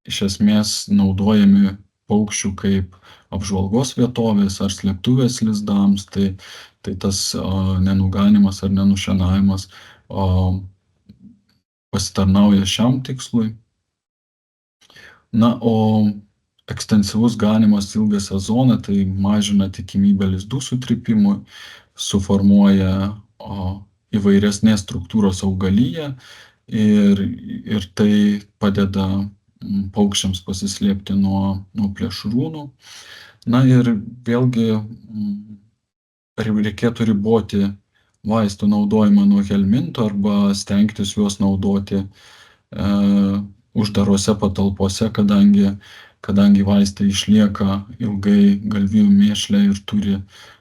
iš esmės naudojami paukščių kaip apžvalgos vietovės ar slėptuvės lizdams, tai tas nenuganimas ar nenušienavimas pasitarnauja šiam tikslui. Na, o ekstensyvus ganymas ilgą sezoną tai mažina tikimybę lizdų sutrypimui, suformuoja įvairesnės struktūros augaliją ir tai padeda paukščiams pasislėpti nuo plėšrūnų. Na ir vėlgi reikėtų riboti vaistų naudojimą nuo helminto arba stengtis juos naudoti uždarose patalpose, kadangi vaistai išlieka ilgai galvijų mėšle ir turi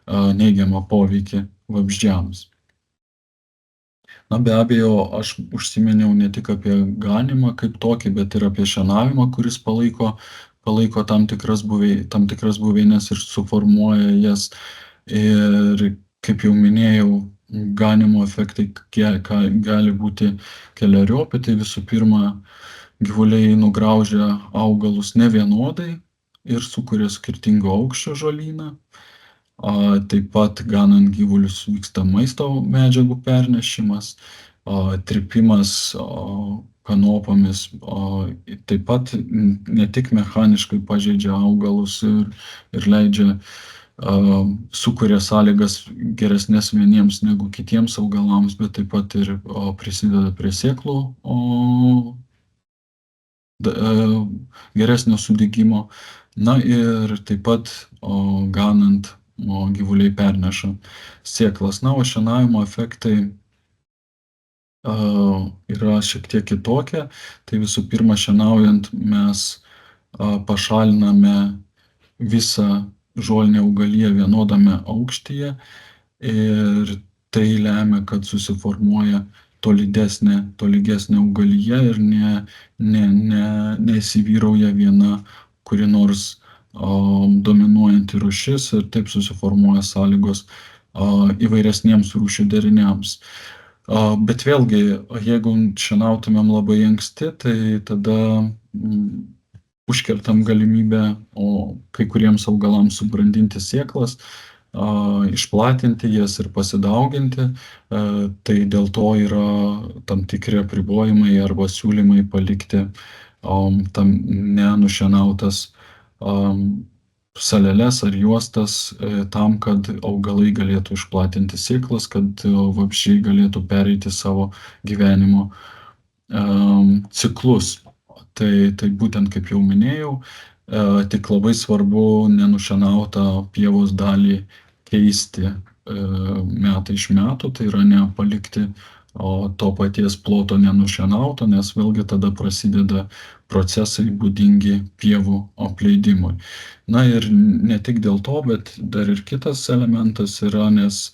neigiamą poveikį vabzdžiams. Na, be abejo, aš užsiminiau ne tik apie ganymą kaip tokį, bet ir apie šienavimą, kuris palaiko tam tikras buveines ir suformuoja jas. Ir kaip jau minėjau, ganymo efektai gali būti keleriopi. Tai visų pirma, gyvuliai nugraužia augalus nevienodai ir sukuria skirtingo aukščio žolyną. Taip pat ganant gyvulius vyksta maisto medžiagų pernešimas, trypimas kanopomis, taip pat ne tik mechaniškai pažeidžia augalus ir leidžia, sukuria sąlygas geresnes vieniems negu kitiems augalams, bet taip pat ir prisideda prie sėklų geresnio sudygimo. Na ir taip pat ganant gyvuliai perneša sėklas. Na, o šienavimo efektai yra šiek tiek kitokie. Tai visų pirma, šienaujant mes pašaliname visą žolinę augaliją vienodame aukštyje ir tai lemia, kad susiformuoja tolygesnė augalija ir neįsivyrauja viena kuri nors dominuojanti rūšis ir taip susiformuoja sąlygos įvairesniems rūšių deriniams. Bet vėlgi, jeigu šienautumėm labai anksti, tai tada užkertam galimybę kai kuriems augalams subrandinti sėklas, išplatinti jas ir pasidauginti. Tai dėl to yra tam tikri apribojimai arba siūlymai palikti tam nenušienautas saleles ar juostas tam, kad augalai galėtų išplatinti sėklas, kad vabzdžiai galėtų pereiti savo gyvenimo ciklus. Tai būtent, kaip jau minėjau, tik labai svarbu nenušienautą pievos dalį keisti metai iš metų, tai yra nepalikti to paties ploto nenušienauto, nes vėlgi tada prasideda procesai būdingi pievų apleidimui. Na ir ne tik dėl to, bet dar ir kitas elementas yra, nes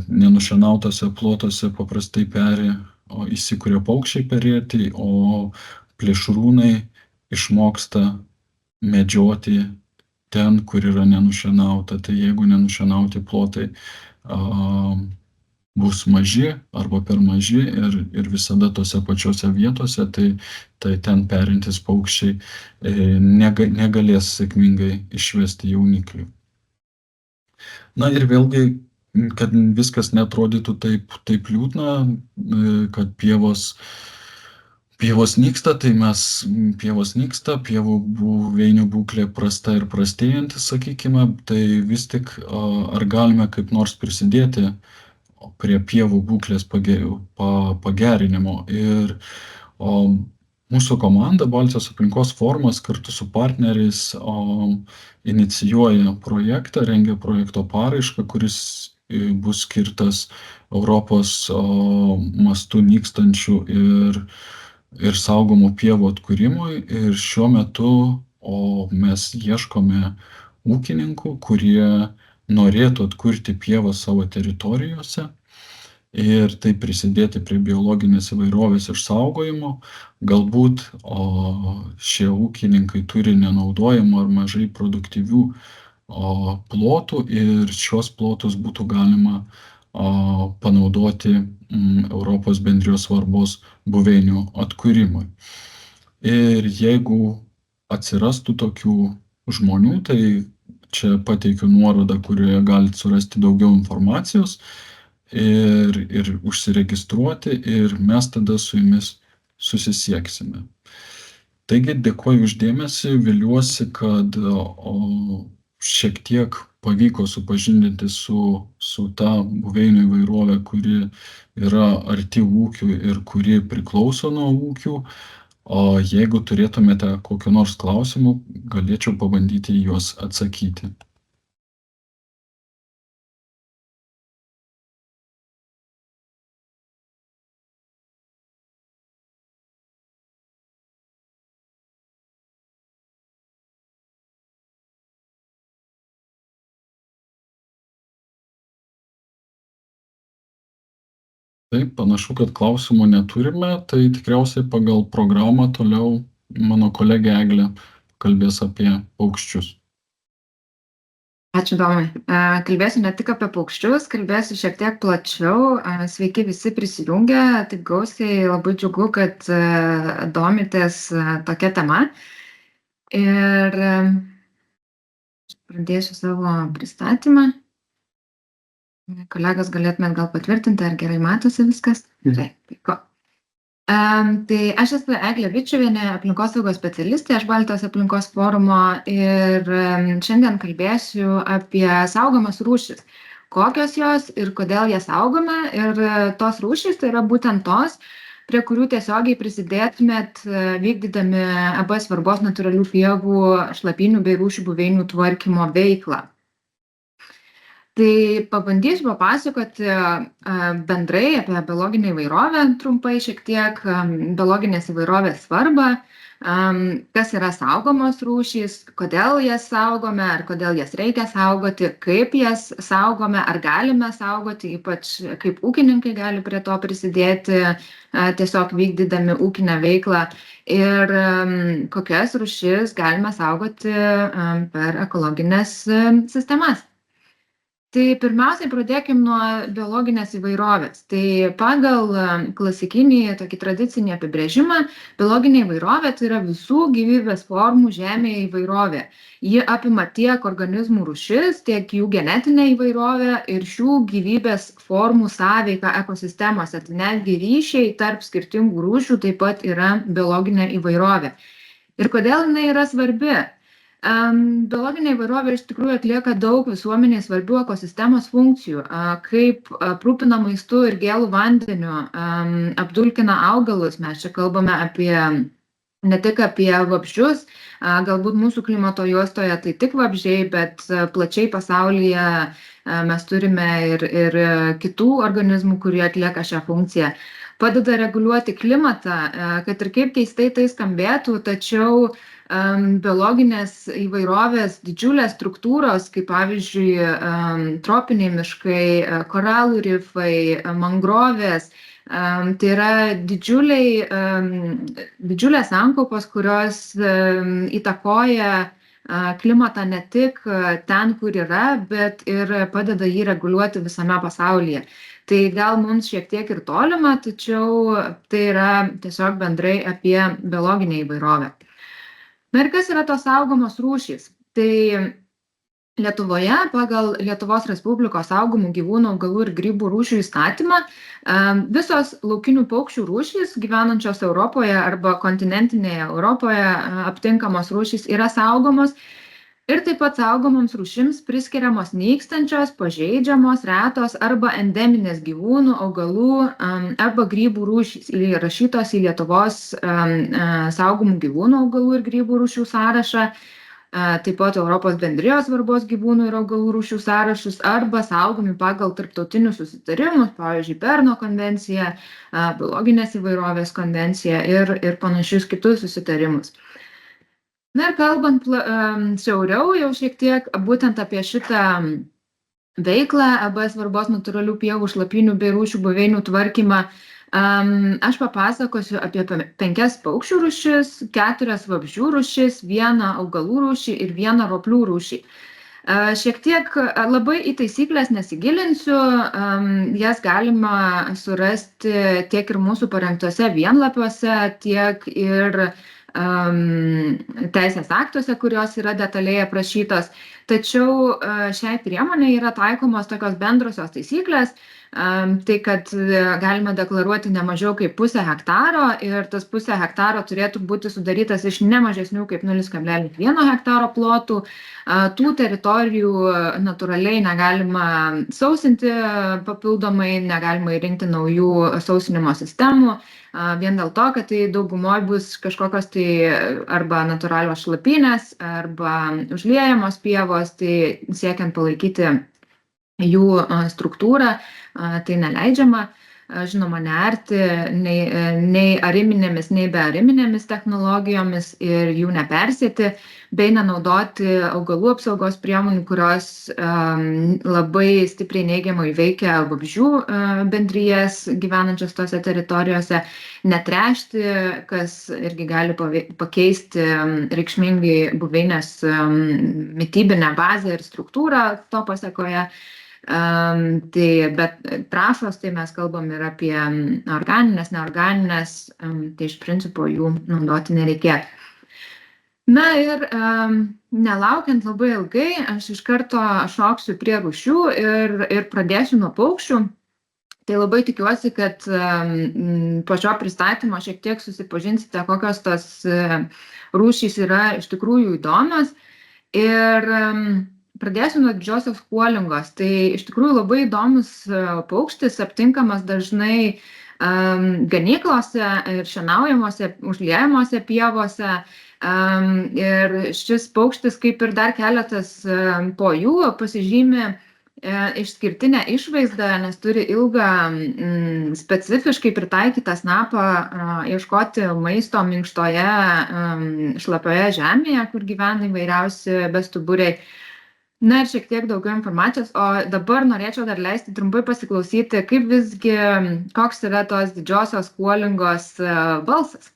nenušienautose plotuose paprastai įsikuria paukščiai perėti, o plėšrūnai išmoksta medžioti ten, kur yra nenušienauta. Tai jeigu nenušienauti plotai bus maži arba per maži ir visada tose pačiose vietose, tai ten perintys paukščiai negalės sėkmingai išvesti jauniklių. Na ir vėlgi, kad viskas neatrodytų taip liūdna, kad pievos nyksta, tai pievos nyksta, pievų buveinių būklė prasta ir prastėjanti, sakykime, tai vis tik ar galime kaip nors prisidėti prie pievų būklės pagerinimo. Ir mūsų komanda Baltijos aplinkos forumas kartu su partneriais inicijuoja projektą, rengia projekto paraišką, kuris bus skirtas Europos mastu nykstančių ir saugomų pievų atkūrimui. Ir šiuo metu mes ieškome ūkininkų, kurie norėtų atkurti pievas savo teritorijose ir taip prisidėti prie biologinės įvairovės išsaugojimo. Galbūt šie ūkininkai turi nenaudojamų ar mažai produktyvių plotų ir šios plotus būtų galima panaudoti Europos bendrijos svarbos buveinių atkūrimui. Ir jeigu atsirastų tokių žmonių, tai čia pateikiu nuorodą, kurioje galite surasti daugiau informacijos ir užsiregistruoti ir mes tada su jumis susisieksime. Taigi dėkoju už dėmesį, viliuosi, kad šiek tiek pavyko supažindinti su ta buveinių įvairove, kuri yra arti ūkių ir kuri priklauso nuo ūkių. O jeigu turėtumėte kokių nors klausimų, galėčiau pabandyti į juos atsakyti. Taip, panašu, kad klausimų neturime, tai tikriausiai pagal programą toliau mano kolegė Eglė kalbės apie paukščius. Ačiū, Domai. Kalbėsiu ne tik apie paukščius, kalbėsiu šiek tiek plačiau. Sveiki visi prisijungę, taip gausiai, labai džiugu, kad domitės tokia tema. Ir pradėsiu savo pristatymą. Kolegos, galėtumėt gal patvirtinti, ar gerai matosi viskas? Gerai, puiku. Tai aš esu Eglė Vičiuvienė, aplinkosaugos specialistė iš Baltijos aplinkos forumo ir šiandien kalbėsiu apie saugomas rūšis. Kokios jos ir kodėl jas saugome. Ir tos rūšys tai yra būtent tos, prie kurių tiesiogiai prisidėtumėt vykdydami AB svarbos natūralių pievų, šlapynių bei rūšių buveinių tvarkymo veiklą. Tai pabandysiu papasakoti bendrai apie biologinę įvairovę, trumpai šiek tiek biologinės įvairovės svarbą, kas yra saugomos rūšys, kodėl jas saugome, ar kodėl jas reikia saugoti, kaip jas saugome, ar galime saugoti, ypač kaip ūkininkai gali prie to prisidėti, tiesiog vykdydami ūkinę veiklą, ir kokias rūšis galime saugoti per ekologinės sistemas. Tai pirmiausiai pradėkim nuo biologinės įvairovės. Tai pagal klasikinį, tokį tradicinį apibrėžimą, biologinė įvairovė tai yra visų gyvybės formų Žemėje įvairovė. Ji apima tiek organizmų rūšis, tiek jų genetinę įvairovę ir šių gyvybės formų sąveiką ekosistemose. Tai netgi ryšiai tarp skirtingų rūšių taip pat yra biologinė įvairovė. Ir kodėl jinai yra svarbi? Biologinė įvairovė iš tikrųjų atlieka daug visuomeniai svarbių ekosistemos funkcijų, kaip aprūpina maistu ir gėlų vandeniu, apdulkina augalus. Mes čia kalbame ne tik apie vabzdžius, galbūt mūsų klimato juostoje tai tik vabzdžiai, bet plačiai pasaulyje mes turime ir kitų organizmų, kurie atlieka šią funkciją. Padeda reguliuoti klimatą, kad ir kaip keistai tai skambėtų, tačiau biologinės įvairovės didžiulės struktūros, kaip pavyzdžiui tropiniai miškai, koralų rifai, mangrovės, tai yra didžiulės sankaupos, kurios įtakoja klimatą ne tik ten, kur yra, bet ir padeda jį reguliuoti visame pasaulyje. Tai gal mums šiek tiek ir tolima, tačiau tai yra tiesiog bendrai apie biologinę įvairovę. Na ir kas yra tos saugomos rūšys? Tai Lietuvoje pagal Lietuvos Respublikos saugomų gyvūnų, augalų ir grybų rūšių įstatymą visos laukinių paukščių rūšys gyvenančios Europoje arba kontinentinėje Europoje aptinkamos rūšys yra saugomos. Ir taip pat saugomoms rūšims priskiriamos nykstančios, pažeidžiamos, retos arba endeminės gyvūnų, augalų arba grybų rūšys įrašytos į Lietuvos saugomų gyvūnų, augalų ir grybų rūšių sąrašą, taip pat Europos bendrijos svarbos gyvūnų ir augalų rūšių sąrašus arba saugomi pagal tarptautinius susitarimus, pavyzdžiui, Berno konvencija, biologinės įvairovės konvencija ir panašius kitus susitarimus. Na ir kalbant siauriau jau šiek tiek būtent apie šitą veiklą, AB svarbos natūralių pievų, šlapynių bei rūšių buveinių tvarkymą, aš papasakosiu apie 5 paukščių rūšis, 4 vabzdžių rūšis, 1 augalų rūšį ir 1 roplių rūšį. Šiek tiek labai į taisyklės nesigilinsiu, jas galima surasti tiek ir mūsų parengtose vienlapiuose, tiek ir teisės aktuose, kurios yra detaliai aprašytos. Tačiau šiai priemonei yra taikomos tokios bendrosios taisyklės, tai kad galima deklaruoti ne mažiau kaip 0,5 hektaro ir tas 0,5 hektaro turėtų būti sudarytas iš ne mažesnių kaip 0,1 hektaro plotų. Tų teritorijų natūraliai negalima sausinti papildomai, negalima įrengti naujų sausinimo sistemų, vien dėl to, kad tai daugumoje bus kažkokios tai arba natūralios šlapynės, arba užliejamos pievos, tai siekiant palaikyti jų struktūrą, tai neleidžiama. žinoma, nearti nei ariminėmis, nei beariminėmis technologijomis ir jų nepersėti, bei nenaudoti augalų apsaugos priemonių, kurios labai stipriai neigiamai veikia vabzdžių bendrijas gyvenančias tose teritorijose, netręšti, kas irgi gali pakeisti reikšmingai buveinės mitybinę bazę ir struktūrą to pasekoje. Bet trąšos, tai mes kalbam ir apie organinės, neorganinės, tai iš principo jų naudoti nereikėtų. Na ir nelaukiant labai ilgai, aš iš karto šoksiu prie rūšių ir pradėsiu nuo paukščių. Tai labai tikiuosi, kad po šio pristatymo šiek tiek susipažinsite, kokios tos rūšys yra iš tikrųjų įdomios. Ir pradėsiu nuo didžiosios kuolingos. Tai iš tikrųjų labai įdomus paukštis, aptinkamas dažnai ganyklose ir šienaujamuose, užliejamuose pievose. Ir šis paukštis, kaip ir dar keletas po jų, pasižymi išskirtinę išvaizdą, nes turi ilgą specifiškai pritaikytą snapą ieškoti maisto minkštoje šlapioje žemėje, kur gyvena įvairiausi bestuburiai. Na ir šiek tiek daugiau informacijos, o dabar norėčiau dar leisti trumpai pasiklausyti, kaip visgi, koks yra tos didžiosios kuolingos balsas.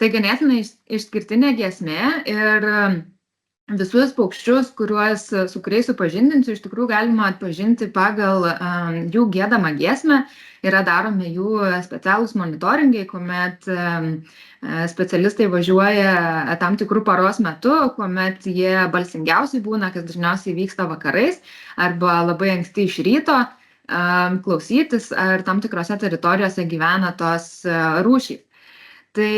Tai ganėtinai išskirtinė giesmė ir visus paukščius, su kuriais supažindinsiu, iš tikrųjų galima atpažinti pagal jų giedamą giesmę. Yra daromi jų specialūs monitoringai, kuomet specialistai važiuoja tam tikrų paros metu, kuomet jie balsingiausiai būna, kas dažniausiai vyksta vakarais arba labai anksti iš ryto, klausytis, ar tam tikrose teritorijose gyvena tos rūšys. Tai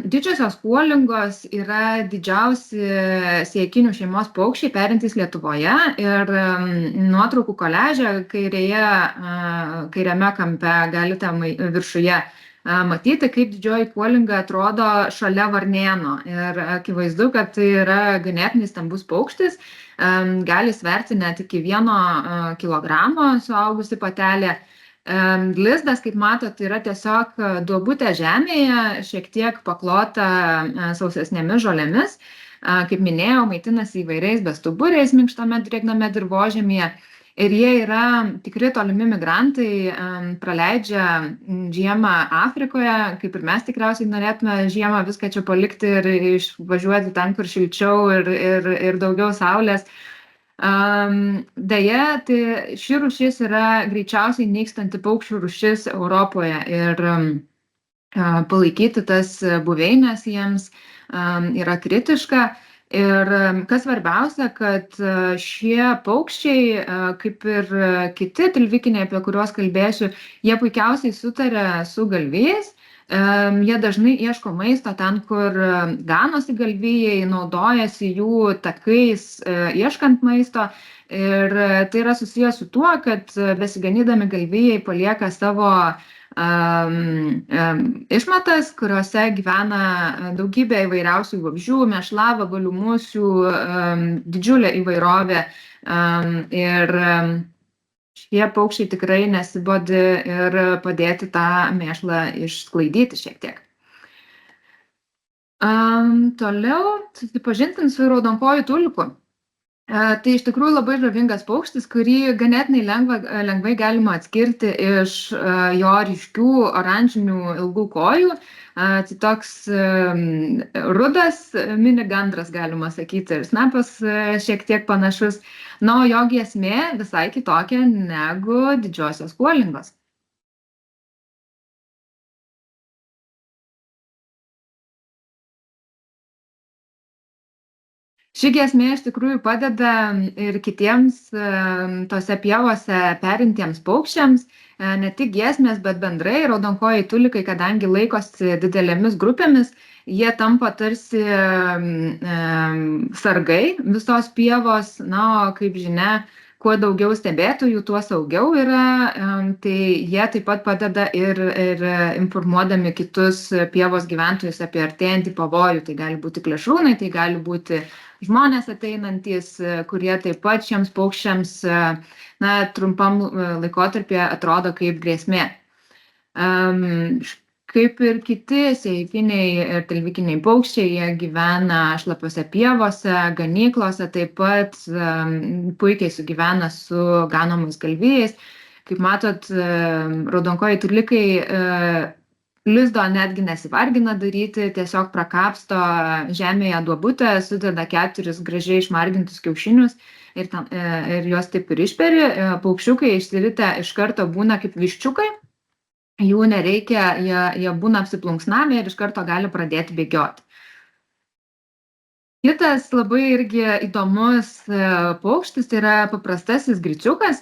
didžiosios kuolingos yra didžiausi siekinių šeimos paukščiai perintys Lietuvoje ir nuotraukų koliaže kairiame kampe galite viršuje matyti, kaip didžioji kuolinga atrodo šalia varnėno. Ir akivaizdu, kad tai yra ganėtinai stambus paukštis, gali sverti net iki 1 kilogramo suaugusi patelė. Lizdas, kaip matot, yra tiesiog duobutė žemėje, šiek tiek paklota sausesnėmis žolėmis. Kaip minėjau, maitinasi įvairiais bestuburiais minkštame drėgname dirvožemyje. Ir jie yra tikri tolimi migrantai, praleidžia žiemą Afrikoje, kaip ir mes tikriausiai norėtume žiemą viską čia palikti ir išvažiuoti ten, kur šilčiau ir daugiau saulės. Deja, tai ši rūšis yra greičiausiai nykstanti paukščių rūšis Europoje ir palaikyti tas buveinės jiems yra kritiška. Ir kas svarbiausia, kad šie paukščiai, kaip ir kiti tilvikiniai, apie kuriuos kalbėsiu, jie puikiausiai sutaria su galvijais. Jie dažnai ieško maisto ten, kur ganosi galvijai, naudojasi jų takais ieškant maisto. Ir tai yra susijęs su tuo, kad besiganydami galvijai palieka savo išmatas, kuriuose gyvena daugybė įvairiausių vabzdžių, mėšlavabalių, musių, didžiulė įvairovė. Ir šie paukščiai tikrai nesibodi ir padėti tą mėšlą išsklaidyti šiek tiek. Toliau susipažinsim su raudonkojų tuliku. Tai iš tikrųjų labai žavingas paukštis, kurį ganėtinai lengvai galima atskirti iš jo ryškių oranžinių ilgų kojų. Tai toks rudas mini gandras, galima sakyti, ir snapas šiek tiek panašus. Na, o jo giesmė visai kitokia negu didžiosios kuolingos. Ši giesmė iš tikrųjų padeda ir kitiems tose pievose perintiems paukščiams, ne tik giesmės, bet bendrai raudonkojai tulikai, kadangi laikosi didelėmis grupėmis, jie tampa tarsi sargai visos pievos. Na, o kaip žinia, kuo daugiau stebėtojų, tuo saugiau yra, tai jie taip pat padeda ir informuodami kitus pievos gyventojus apie artėjantį pavojų. Tai gali būti plėšrūnai, tai gali būti žmonės ateinantys, kurie taip pat šiems paukščiams trumpam laikotarpyje atrodo kaip grėsmė. Kaip ir kiti sėjikiniai ir tilvikiniai paukščiai, jie gyvena šlapiose pievose, ganyklose, taip pat puikiai sugyvena su ganomais galvijais. Kaip matot, raudonkojai tilvikai lizdo netgi nesivargina daryti, tiesiog prakapsto žemėje duobutę, sudeda 4 gražiai išmargintus kiaušinius ir juos taip ir išperi. Paukščiukai išsiritę iš karto būna kaip viščiukai. Jų nereikia, jie būna apsiplunksnavę ir iš karto gali pradėti bėgioti. Kitas labai irgi įdomus paukštis tai yra paprastasis griciukas.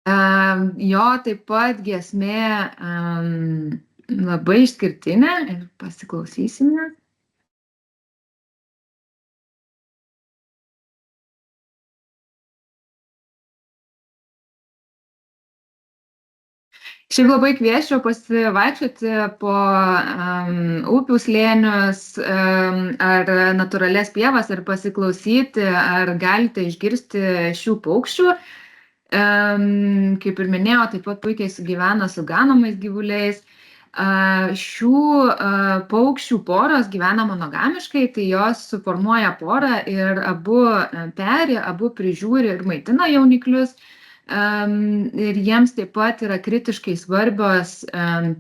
Jo taip pat giesmė labai išskirtinė ir pasiklausysime. Šiaip labai kviesčiau pasivaikščioti po upių slėnius ar natūralias pievas ir pasiklausyti, ar galite išgirsti šių paukščių. Kaip ir minėjau, taip pat puikiai sugyvena su ganomais gyvuliais. Šių paukščių poros gyvena monogamiškai, tai jos suformuoja porą ir abu peri, abu prižiūri ir maitina jauniklius. Ir jiems taip pat yra kritiškai svarbios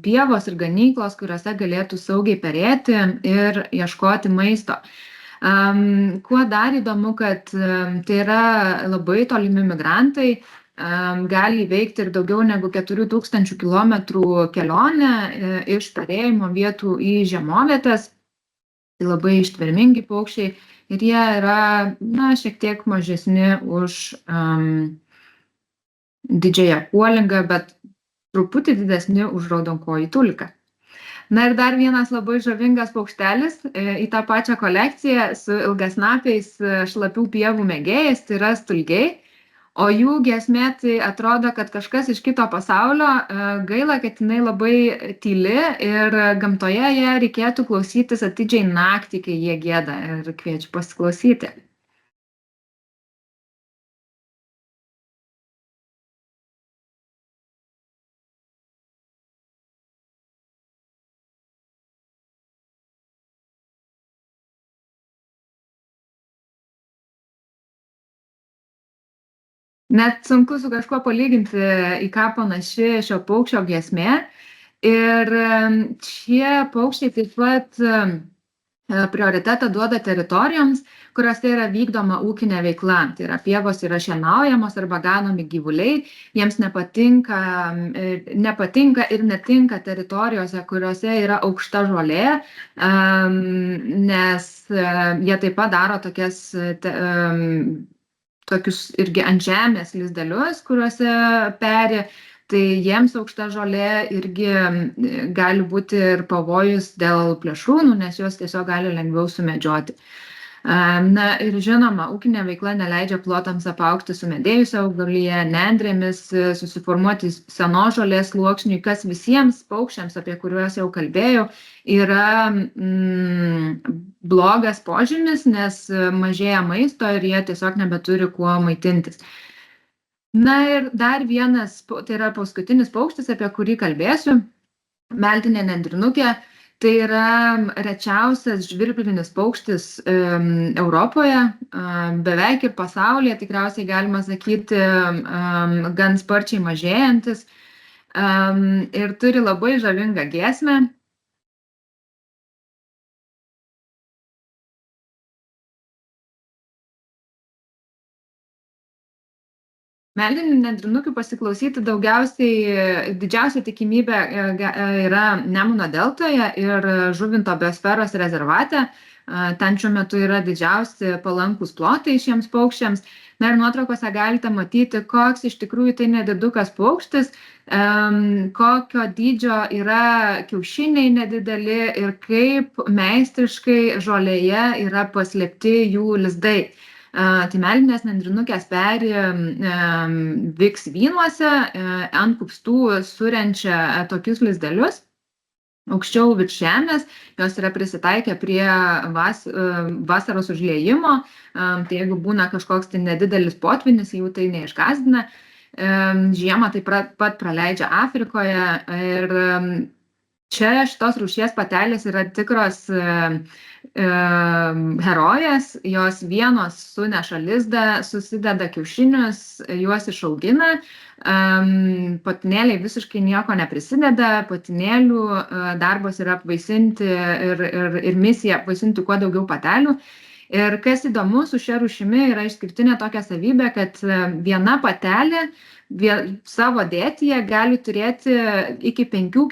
pievos ir ganyklos, kuriuose galėtų saugiai perėti ir ieškoti maisto. Kuo dar įdomu, kad tai yra labai tolimi migrantai, gali įveikti ir daugiau negu 4000 kilometrų kelionę iš perėjimo vietų į žiemovietes. Tai labai ištvermingi paukščiai ir jie yra šiek tiek mažesni už didžiąją kuolingą, bet truputį didesni už raudonkojį tuliką. Ir dar vienas labai žavingas paukštelis į tą pačią kolekciją su ilgasnapiais šlapių pievų mėgėjais, tai yra stulgiai, o jų giesmė tai atrodo, kad kažkas iš kito pasaulio, gaila, kad jinai labai tyli ir gamtoje ją reikėtų klausytis atidžiai naktį, kai jie gieda, ir kviečiu pasiklausyti. Net sunku su kažkuo palyginti, į ką panaši šio paukščio giesmė. Ir šie paukščiai taip pat prioritetą duoda teritorijoms, kuriuose yra vykdoma ūkinė veikla. Tai yra pievos yra šienaujamos arba ganomi gyvuliai. Jiems nepatinka ir netinka teritorijose, kuriuose yra aukšta žolė, nes jie taip pat daro tokius irgi ant žemės lizdelius, kuriuose peri, tai jiems aukšta žolė irgi gali būti ir pavojus dėl plėšrūnų, nes juos tiesiog gali lengviau sumedžioti. Ir žinoma, ūkinė veikla neleidžia plotams apaugti sumedėjusią augaliją, nendrėmis, susiformuoti senos žolės sluoksniui, kas visiems paukščiams, apie kuriuos jau kalbėjau, yra blogas požymis, nes mažėja maisto ir jie tiesiog nebeturi kuo maitintis. Ir dar vienas, tai yra paskutinis paukštis, apie kurį kalbėsiu, meldinė nendrinukė. Tai yra rečiausias žvirblinis paukštis Europoje, beveik ir pasaulyje, tikriausiai galima sakyti, gan sparčiai mažėjantis ir turi labai žavingą giesmę. Meldinių nendrinukių pasiklausyti didžiausia tikimybė yra Nemuno deltoje ir Žuvinto biosferos rezervate. Ten šiuo metu yra didžiausi palankūs plotai šiems paukščiams. Ir nuotraukose galite matyti, koks iš tikrųjų tai nedidukas paukštis, kokio dydžio yra kiaušiniai nedideli ir kaip meistriškai žolėje yra paslėpti jų lizdai. Tai melinės nendrinukės peri viksvynuose, ant kupstų surenčia tokius lizdelius aukščiau virš žemės, jos yra prisitaikę prie vasaros užliejimo, tai jeigu būna kažkoks tai nedidelis potvynis, jų tai neišgąsdina. Žiemą taip pat praleidžia Afrikoje ir čia šitos rūšies patelės yra tikros herojės, jos vienos suneša lizdą, susideda kiaušinius, juos išaugina, patinėliai visiškai nieko neprisideda, patinėlių darbas yra apvaisinti ir misija apvaisinti kuo daugiau patelių. Ir kas įdomu, su šia rūšimi yra išskirtinė tokia savybė, kad viena patelė savo dėtyje gali turėti iki 5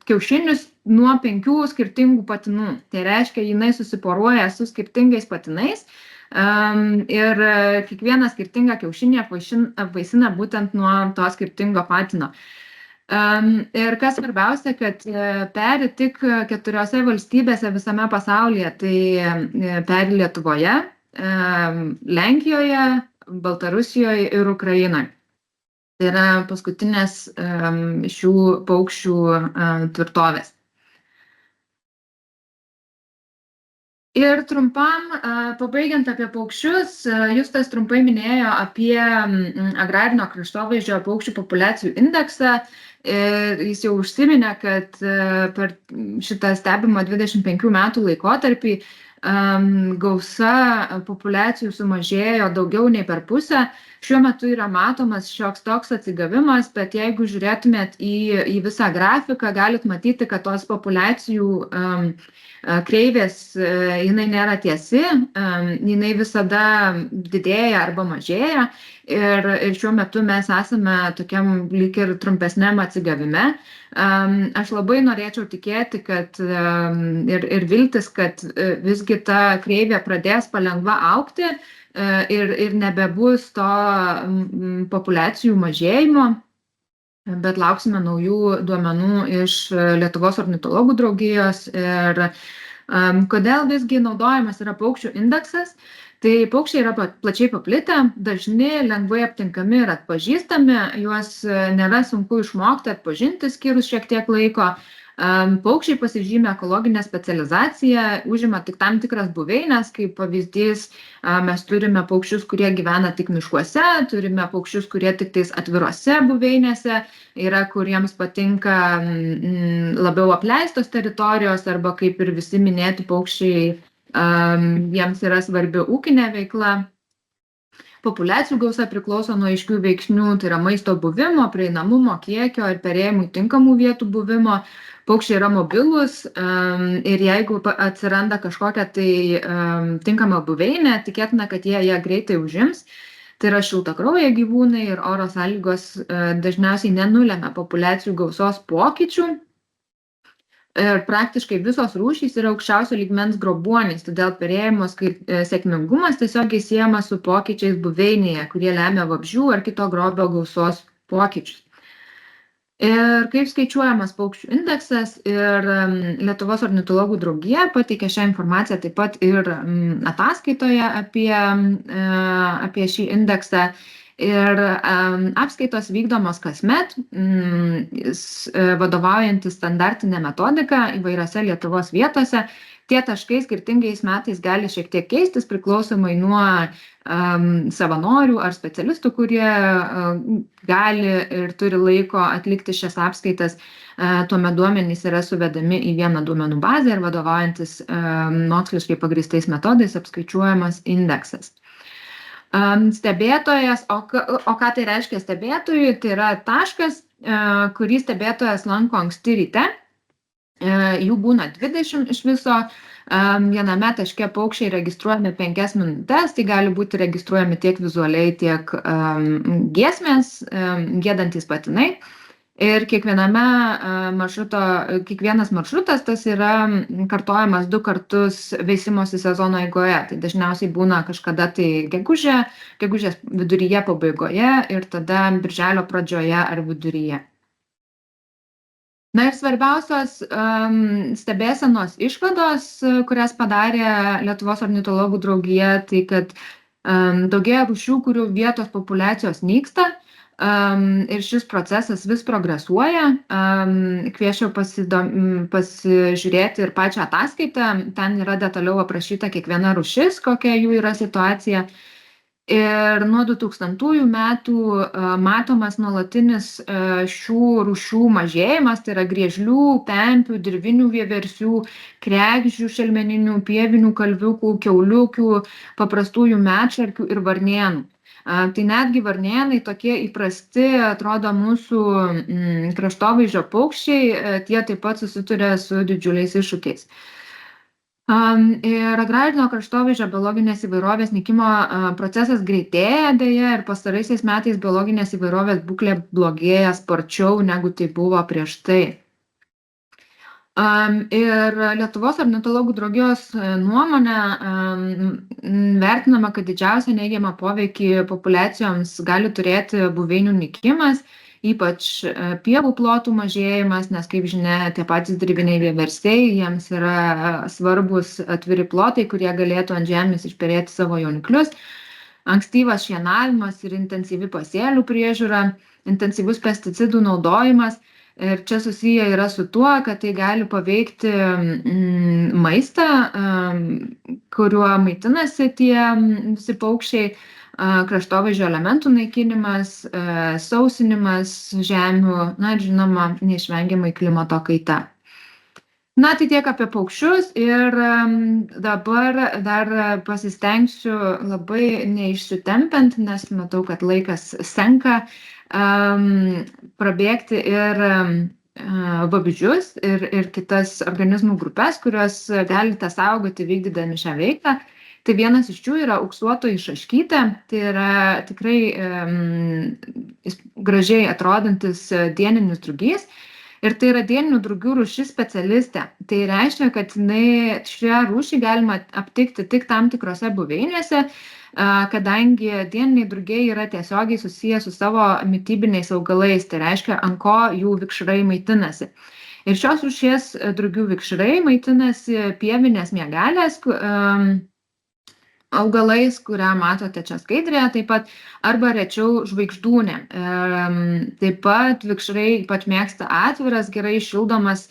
kiaušinius nuo 5 skirtingų patinų. Tai reiškia, jinai susiporuoja su skirtingais patinais ir kiekvieną skirtingą kiaušinį apvaisina būtent nuo to skirtingo patino. Ir kas svarbiausia, kad peri tik 4 valstybėse visame pasaulyje, tai peri Lietuvoje, Lenkijoje, Baltarusijoje ir Ukrainoje. Tai yra paskutinės šių paukščių tvirtovės. Ir trumpam, pabaigiant apie paukščius, Justas trumpai minėjo apie agrarinio kraštovaizdžio paukščių populiacijų indeksą. Jis jau užsiminė, kad per šitą stebimą 25 metų laikotarpį gausa populiacijų sumažėjo daugiau nei per pusę. Šiuo metu yra matomas šioks toks atsigavimas, bet jeigu žiūrėtumėt į visą grafiką, galit matyti, kad tos populiacijų kreivės, jinai nėra tiesi, jinai visada didėja arba mažėja ir šiuo metu mes esame tokiam lyg ir trumpesniam atsigavime. Aš labai norėčiau tikėti, kad ir viltis, kad visgi ta kreivė pradės palengva augti ir nebebus to populiacijų mažėjimo, bet lauksime naujų duomenų iš Lietuvos ornitologų draugijos. Ir kodėl visgi naudojamas yra paukščių indeksas? Tai paukščiai yra plačiai paplitę, dažni, lengvai aptinkami ir atpažįstami, juos nėra sunku išmokti atpažinti skyrus šiek tiek laiko. Paukščiai pasižymė ekologinę specializaciją, užima tik tam tikras buveines, kaip pavyzdys mes turime paukščius, kurie gyvena tik miškuose, turime paukščius, kurie tik tais atvirose buveinėse, yra kuriems patinka labiau apleistos teritorijos arba kaip ir visi minėti paukščiai, jiems yra svarbi ūkinė veikla. Populiacijų gausa priklauso nuo aiškių veiksnių, tai yra maisto buvimo, prieinamumo, kiekio ir perėjimui tinkamų vietų buvimo. Paukščiai yra mobilūs ir jeigu atsiranda kažkokia tai tinkama buveinė, tikėtina, kad jie greitai užims. Tai yra šiltakraujai gyvūnai ir oro sąlygos dažniausiai nenulemia populiacijų gausos pokyčių. Ir praktiškai visos rūšys yra aukščiausio lygmens grobuonys, todėl perėjimo sėkmingumas tiesiogiai siejamas su pokyčiais buveinėje, kurie lemia vabzdžių ar kito grobio gausos pokyčius. Ir kaip skaičiuojamas paukščių indeksas, ir Lietuvos ornitologų draugija pateikė šią informaciją taip pat ir ataskaitoje apie šį indeksą. Ir apskaitos vykdomos kasmet, vadovaujantis standartinė metodika įvairiose Lietuvos vietose. Tie taškai skirtingais metais gali šiek tiek keistis priklausomai nuo savanorių ar specialistų, kurie gali ir turi laiko atlikti šias apskaitas. Tuomet duomenys yra suvedami į vieną duomenų bazę ir vadovaujantis moksliškai pagrįstais metodais apskaičiuojamas indeksas. Stebėtojas, o ką tai reiškia stebėtojui, tai yra taškas, kurį stebėtojas lanko anksti ryte, jų būna 20 iš viso, viename taške paukščiai registruojami 5 minutes, tai gali būti registruojami tiek vizualiai, tiek giesmės, giedantys patinai. Ir kiekvienas maršrutas tas yra kartojamas 2 kartus veisimosi sezono eigoje. Tai dažniausiai būna kažkada tai gegužės viduryje pabaigoje ir tada birželio pradžioje ar viduryje. Na ir svarbiausios stebėsenos išvados, kurias padarė Lietuvos ornitologų draugija, tai kad daugėja rūšių, kurių vietos populiacijos nyksta ir šis procesas vis progresuoja. Kviesčiau pasižiūrėti ir pačią ataskaitą, ten yra detaliau aprašyta kiekviena rūšis, kokia jų yra situacija. Ir nuo 2000 metų matomas nuolatinis šių rūšių mažėjimas, tai yra griežlių, pempių, dirvinių vieversių, kregždžių, šelmeninių, pievinių kalviukų, kiauliukių, paprastųjų medšarkių ir varnėnų. Tai netgi varnėnai tokie įprasti, atrodo, mūsų kraštovaizdžio paukščiai, tie taip pat susituria su didžiuliais iššūkiais. Ir agrarinio kraštovaizdžio biologinės įvairovės nykimo procesas greitėja deja ir pastaraisiais metais biologinės įvairovės būklė blogėja sparčiau negu tai buvo prieš tai. Ir Lietuvos ornitologų draugijos nuomonė vertinama, kad didžiausią neigiamą poveikį populiacijoms gali turėti buveinių nykimas, ypač pievų plotų mažėjimas, nes, kaip žinia, tie patys dirviniai vieversiai, jiems yra svarbus atviri plotai, kurie galėtų ant žemės išperėti savo jauniklius. Ankstyvas šienavimas ir intensyvi pasėlių priežiūra, intensyvus pesticidų naudojimas. Ir čia susiję yra su tuo, kad tai gali paveikti maistą, kuriuo maitinasi tie visi paukščiai, kraštovaizdžio elementų naikinimas, sausinimas žemių, na ir žinoma, neišvengiamai klimato kaita. Na, tai tiek apie paukščius ir dabar dar pasistengsiu labai neišsitempiant, nes matau, kad laikas senka, prabėgti ir vabzdžius ir kitas organizmų grupės, kurios galite saugoti vykdydami šią veiklą. Tai vienas iš jų yra auksuotoji šaškytė, tai yra tikrai gražiai atrodantis dieninis drugys. Ir tai yra dieninių drugių rūšis specialistė. Tai reiškia, kad šią rūšį galima aptikti tik tam tikrose buveinėse, kadangi dieniniai drugiai yra tiesiogiai susiję su savo mitybiniais augalais, tai reiškia, ant ko jų vikšrai maitinasi. Ir šios rūšies drugių vikšrai maitinasi pievinės miegalės augalais, kurią matote čia skaidrėje, taip pat arba rečiau žvaigždūnė. Taip pat vikšrai ypač mėgsta atviras, gerai šildomas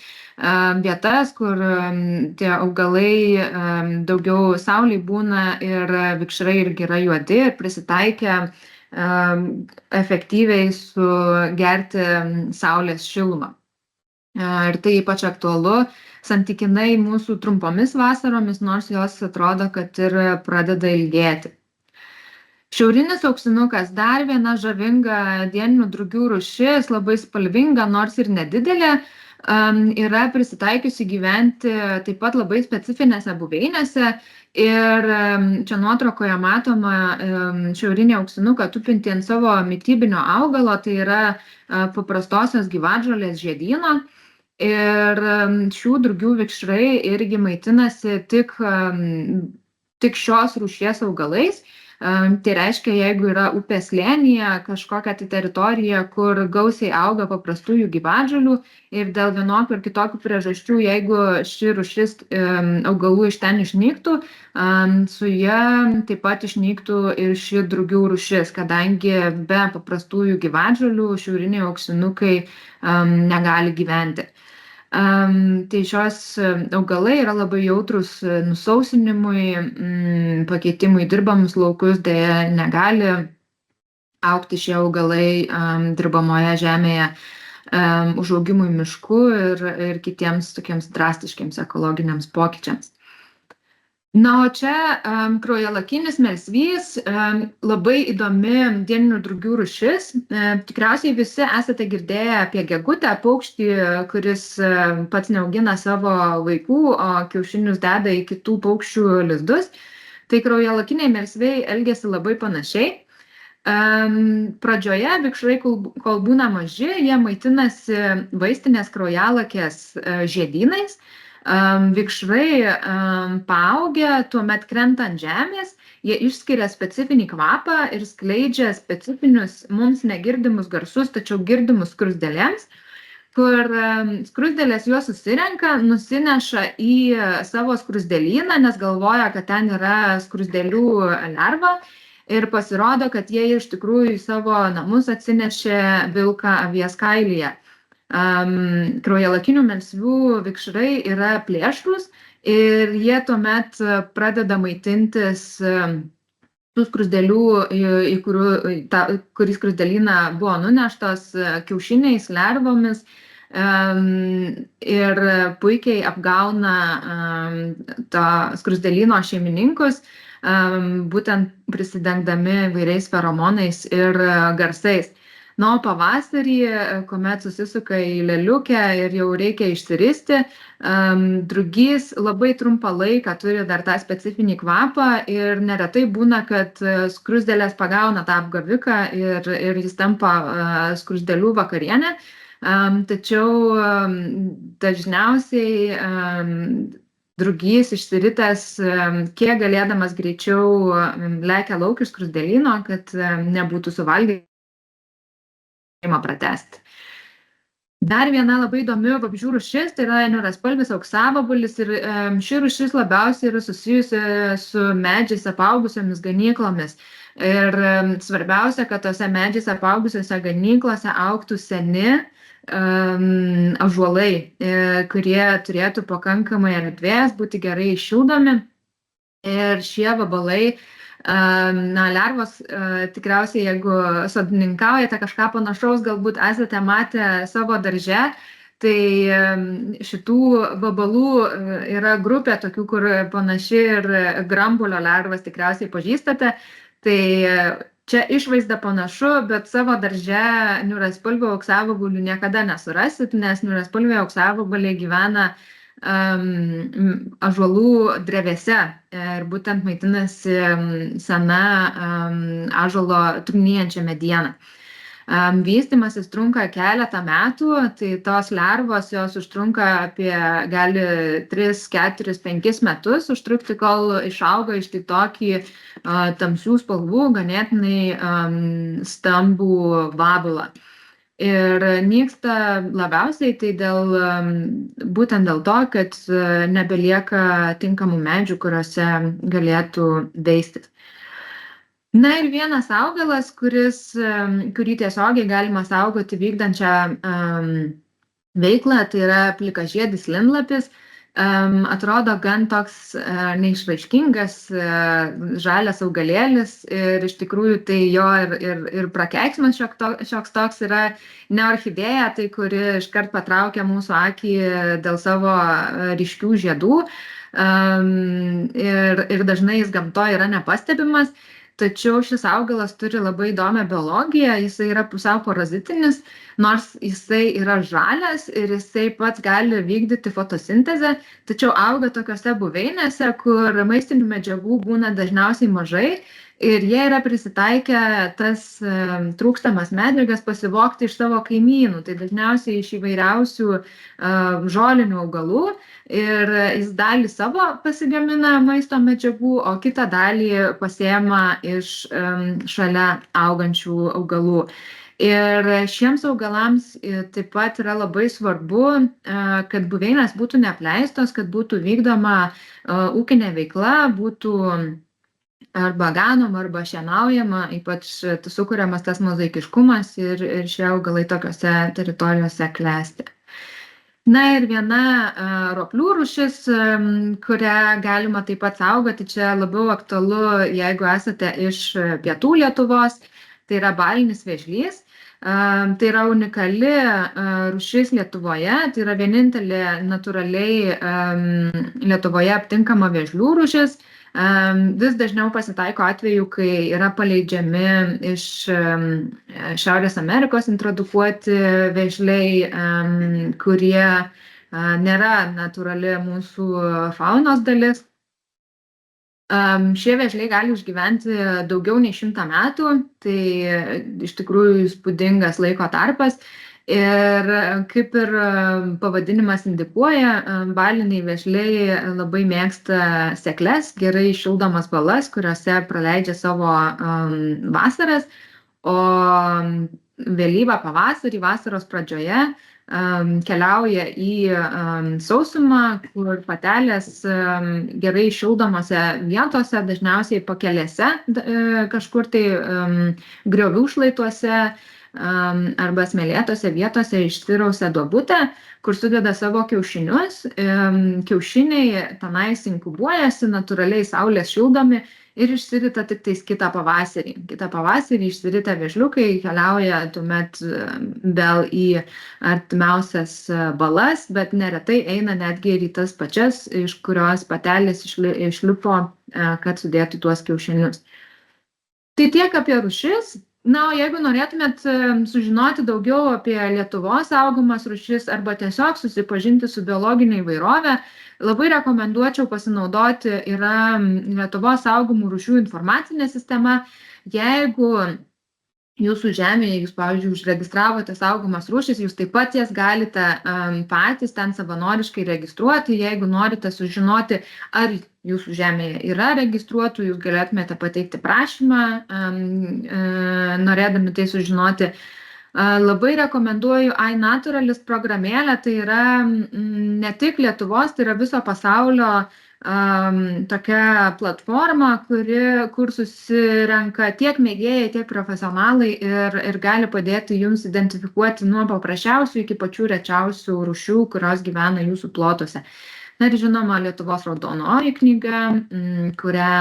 vietas, kur tie augalai daugiau saulėj būna ir vikšrai irgi yra juodi ir prisitaikę efektyviai sugerti saulės šilumą. Ir tai ypač aktualu santykinai mūsų trumpomis vasaromis, nors jos atrodo, kad ir pradeda ilgėti. Šiaurinis auksinukas dar viena žavinga dieninių drugių rūšis, labai spalvinga, nors ir nedidelė, yra prisitaikiusi gyventi taip pat labai specifinėse buveinėse. Ir čia nuotraukoje matoma šiaurinį auksinuką tupintį ant savo mitybinio augalo, tai yra paprastosios gyvatžolės žiedyno. Ir šių drugių vikšrai irgi maitinasi tik šios rūšies augalais. Tai reiškia, jeigu yra upės slėnyje kažkokia tai teritorija, kur gausiai auga paprastųjų gyvatžolių ir dėl vienokių ir kitokių priežasčių, jeigu ši rūšis augalų iš ten išnyktų, su ja taip pat išnyktų ir ši drugių rūšis, kadangi be paprastųjų gyvatžolių šiauriniai auksinukai negali gyventi. Tai šios augalai yra labai jautrus nusausinimui, pakeitimui dirbamus laukus, deja negali augti šie augalai dirbamoje žemėje, užaugimui miškų ir kitiems tokiems drastiškiams ekologiniams pokyčiams. Na, o čia kraujalakinis melsvys, labai įdomi dieninių drugių rūšis. Tikriausiai visi esate girdėję apie gegutę, paukštį, kuris pats neaugina savo vaikų, o kiaušinius deda į kitų paukščių lizdus. Tai kraujalakiniai melsviai elgiasi labai panašiai. Pradžioje vikšrai, kol būna maži, jie maitinasi vaistinės kraujalakės žiedynais. Vikšrai paaugę, tuomet krenta ant žemės, jie išskiria specifinį kvapą ir skleidžia specifinius mums negirdimus garsus, tačiau girdimus skruzdėlėms. kur skruzdėlės juos susirenka, nusineša į savo skruzdėlyną, nes galvoja, kad ten yra skruzdėlių lerva. Ir pasirodo, kad jie iš tikrųjų į savo namus atsinešė vilką avies kailyje. Kraujalakinių melsvių vikšrai yra plėšrūs ir jie tuomet pradeda maitintis tų skruzdėlių, kurį skruzdėlyną buvo nuneštos, kiaušiniais, lervomis ir puikiai apgauna to skruzdėlyno šeimininkus, būtent prisidengdami vairiais feromonais ir garsais. Na, o pavasarį, kuomet susisuka į lėliukę ir jau reikia išsiristi, drugys labai trumpą laiką turi dar tą specifinį kvapą ir neretai būna, kad skruzdėlės pagauna tą apgaviką ir jis tampa skruzdėlių vakarienė. Tačiau dažniausiai drugys išsiritęs, kiek galėdamas greičiau lekia lauk iš skruzdėlyno, kad nebūtų suvalgyti pratęsti. Dar viena labai įdomi vabzdžių rūšis, tai yra niauraspalvis auksavabalis ir ši rūšis labiausiai yra susijusi su medžiais apaugusiomis ganyklomis. Ir svarbiausia, kad tose medžiais apaugusiose ganyklose augtų seni ąžuolai, kurie turėtų pakankamai erdvės, būti gerai šildomi. Ir šie vabalai, lervos, tikriausiai, jeigu sodininkaujate kažką panašaus, galbūt esate matę savo darže, tai šitų vabalų yra grupė tokių, kur panaši ir grambulio lervas tikriausiai pažįstate. Tai čia išvaizda panašu, bet savo darže niauraspalvių auksavabalių niekada nesurasit, nes niauraspalviai auksavabaliai gyvena ąžuolų drevėse ir būtent maitinasi sena ąžuolo trūnijančia mediena. Vystymasis trunka keletą metų, tai tos lervos jos užtrunka gali 3, 4, 5 metus užtrukti, kol išauga iš tokį tamsių spalvų, ganėtinai stambų vabalą. Ir nyksta labiausiai tai būtent dėl to, kad nebelieka tinkamų medžių, kuriuose galėtų veistis. Na ir vienas augalas, kurį tiesiogiai galima saugoti vykdančią veiklą, tai yra plikažiedis lindlapis. Atrodo gan toks neišraiškingas žalias augalėlis ir iš tikrųjų tai jo ir prakeiksmas šioks toks yra ne orchidėja, tai kuri iškart patraukia mūsų akį dėl savo ryškių žiedų ir dažnai jis gamtoje yra nepastebimas. Tačiau šis augalas turi labai įdomią biologiją, jisai yra pusiau parazitinis, nors jisai yra žalias ir jisai pats gali vykdyti fotosintezę, tačiau auga tokiose buveinėse, kur maistinių medžiagų būna dažniausiai mažai ir jie yra prisitaikę tas trūkstamas medžiagas pasivogti iš savo kaimynų, tai dažniausiai iš įvairiausių žolinių augalų. Ir jis dalį savo pasigamina maisto medžiagų, o kitą dalį pasiema iš šalia augančių augalų. Ir šiems augalams taip pat yra labai svarbu, kad buveinės būtų neapleistos, kad būtų vykdoma ūkinė veikla, būtų arba ganoma, arba šienaujama, ypač sukuriamas tas mozaikiškumas ir šie augalai tokiose teritorijose klesti. Na ir viena roplių rūšis, kurią galima taip pat saugoti, čia labiau aktualu, jeigu esate iš pietų Lietuvos, tai yra balinis vėžlys. Tai yra unikali rūšis Lietuvoje, tai yra vienintelė natūraliai Lietuvoje aptinkama vėžlių rūšis. Vis dažniau pasitaiko atveju, kai yra paleidžiami iš Šiaurės Amerikos introdukuoti vėžliai, kurie nėra natūrali mūsų faunos dalis. Šie vėžliai gali išgyventi daugiau nei 100 metų, tai iš tikrųjų įspūdingas laiko tarpas. Ir kaip ir pavadinimas indikuoja, baliniai vėžliai labai mėgsta sekles, gerai šildomas balas, kuriuose praleidžia savo vasaras, o vėlyvą pavasarį, vasaros pradžioje keliauja į sausumą, kur patelės gerai šildomose vietose, dažniausiai pakelėse, kažkur tai griovių šlaituose arba smėlėtose vietose išsirausia duobutę, kur sudeda savo kiaušinius. Kiaušiniai tenais inkubuojasi, natūraliai saulės šildomi ir išsirita tik tais kitą pavasarį. Kitą pavasarį išsirita vėžliukai, keliauja tuomet vėl į artimiausias balas, bet neretai eina netgi ir į tas pačias, iš kurios patelės išlipo, kad sudėtų tuos kiaušinius. Tai tiek apie rūšis. Na, o jeigu norėtumėt sužinoti daugiau apie Lietuvos saugomas rūšis arba tiesiog susipažinti su biologinė įvairovė, labai rekomenduočiau pasinaudoti yra Lietuvos saugomų rūšių informacinė sistema. Jeigu jūsų žemėje, jūs, pavyzdžiui, užregistravote saugomas rūšis, jūs taip pat jas galite patys ten savanoriškai registruoti. Jeigu norite sužinoti, ar jūsų žemėje yra registruotų, jūs galėtumėte pateikti prašymą, norėdami tai sužinoti. Labai rekomenduoju iNaturalist programėlę, tai yra ne tik Lietuvos, tai yra viso pasaulio tokia platforma, kur susirenka tiek mėgėjai, tiek profesionalai ir gali padėti jums identifikuoti nuo paprasčiausių iki pačių rečiausių rūšių, kurios gyvena jūsų plotuose. Na ir žinoma, Lietuvos raudonoji knyga, kurią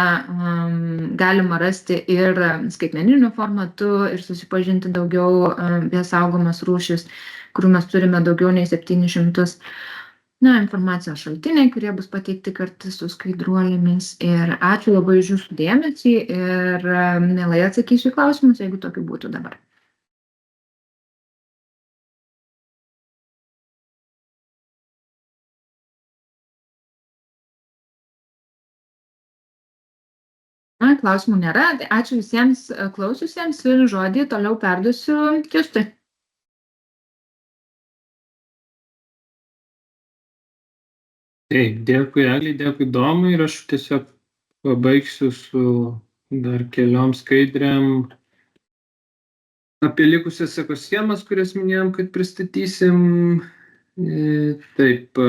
galima rasti ir skaitmeniniu formatu ir susipažinti daugiau apie saugomas rūšis, kurių mes turime daugiau nei 700. Na, informacijos šaltiniai, kurie bus pateikti kartu su skaidruolėmis. Ir ačiū labai už jūsų dėmesį ir mielai atsakysiu į klausimus, jeigu tokių būtų dabar. Na, klausimų nėra. Ačiū visiems klausiusiems ir žodį toliau perduosiu Justui. Taip, dėkui Eglei, dėkui Domui ir aš tiesiog pabaigsiu su dar keliom skaidrėm apie likusias ekosiemas, kurias minėjom, kad pristatysim. Taip,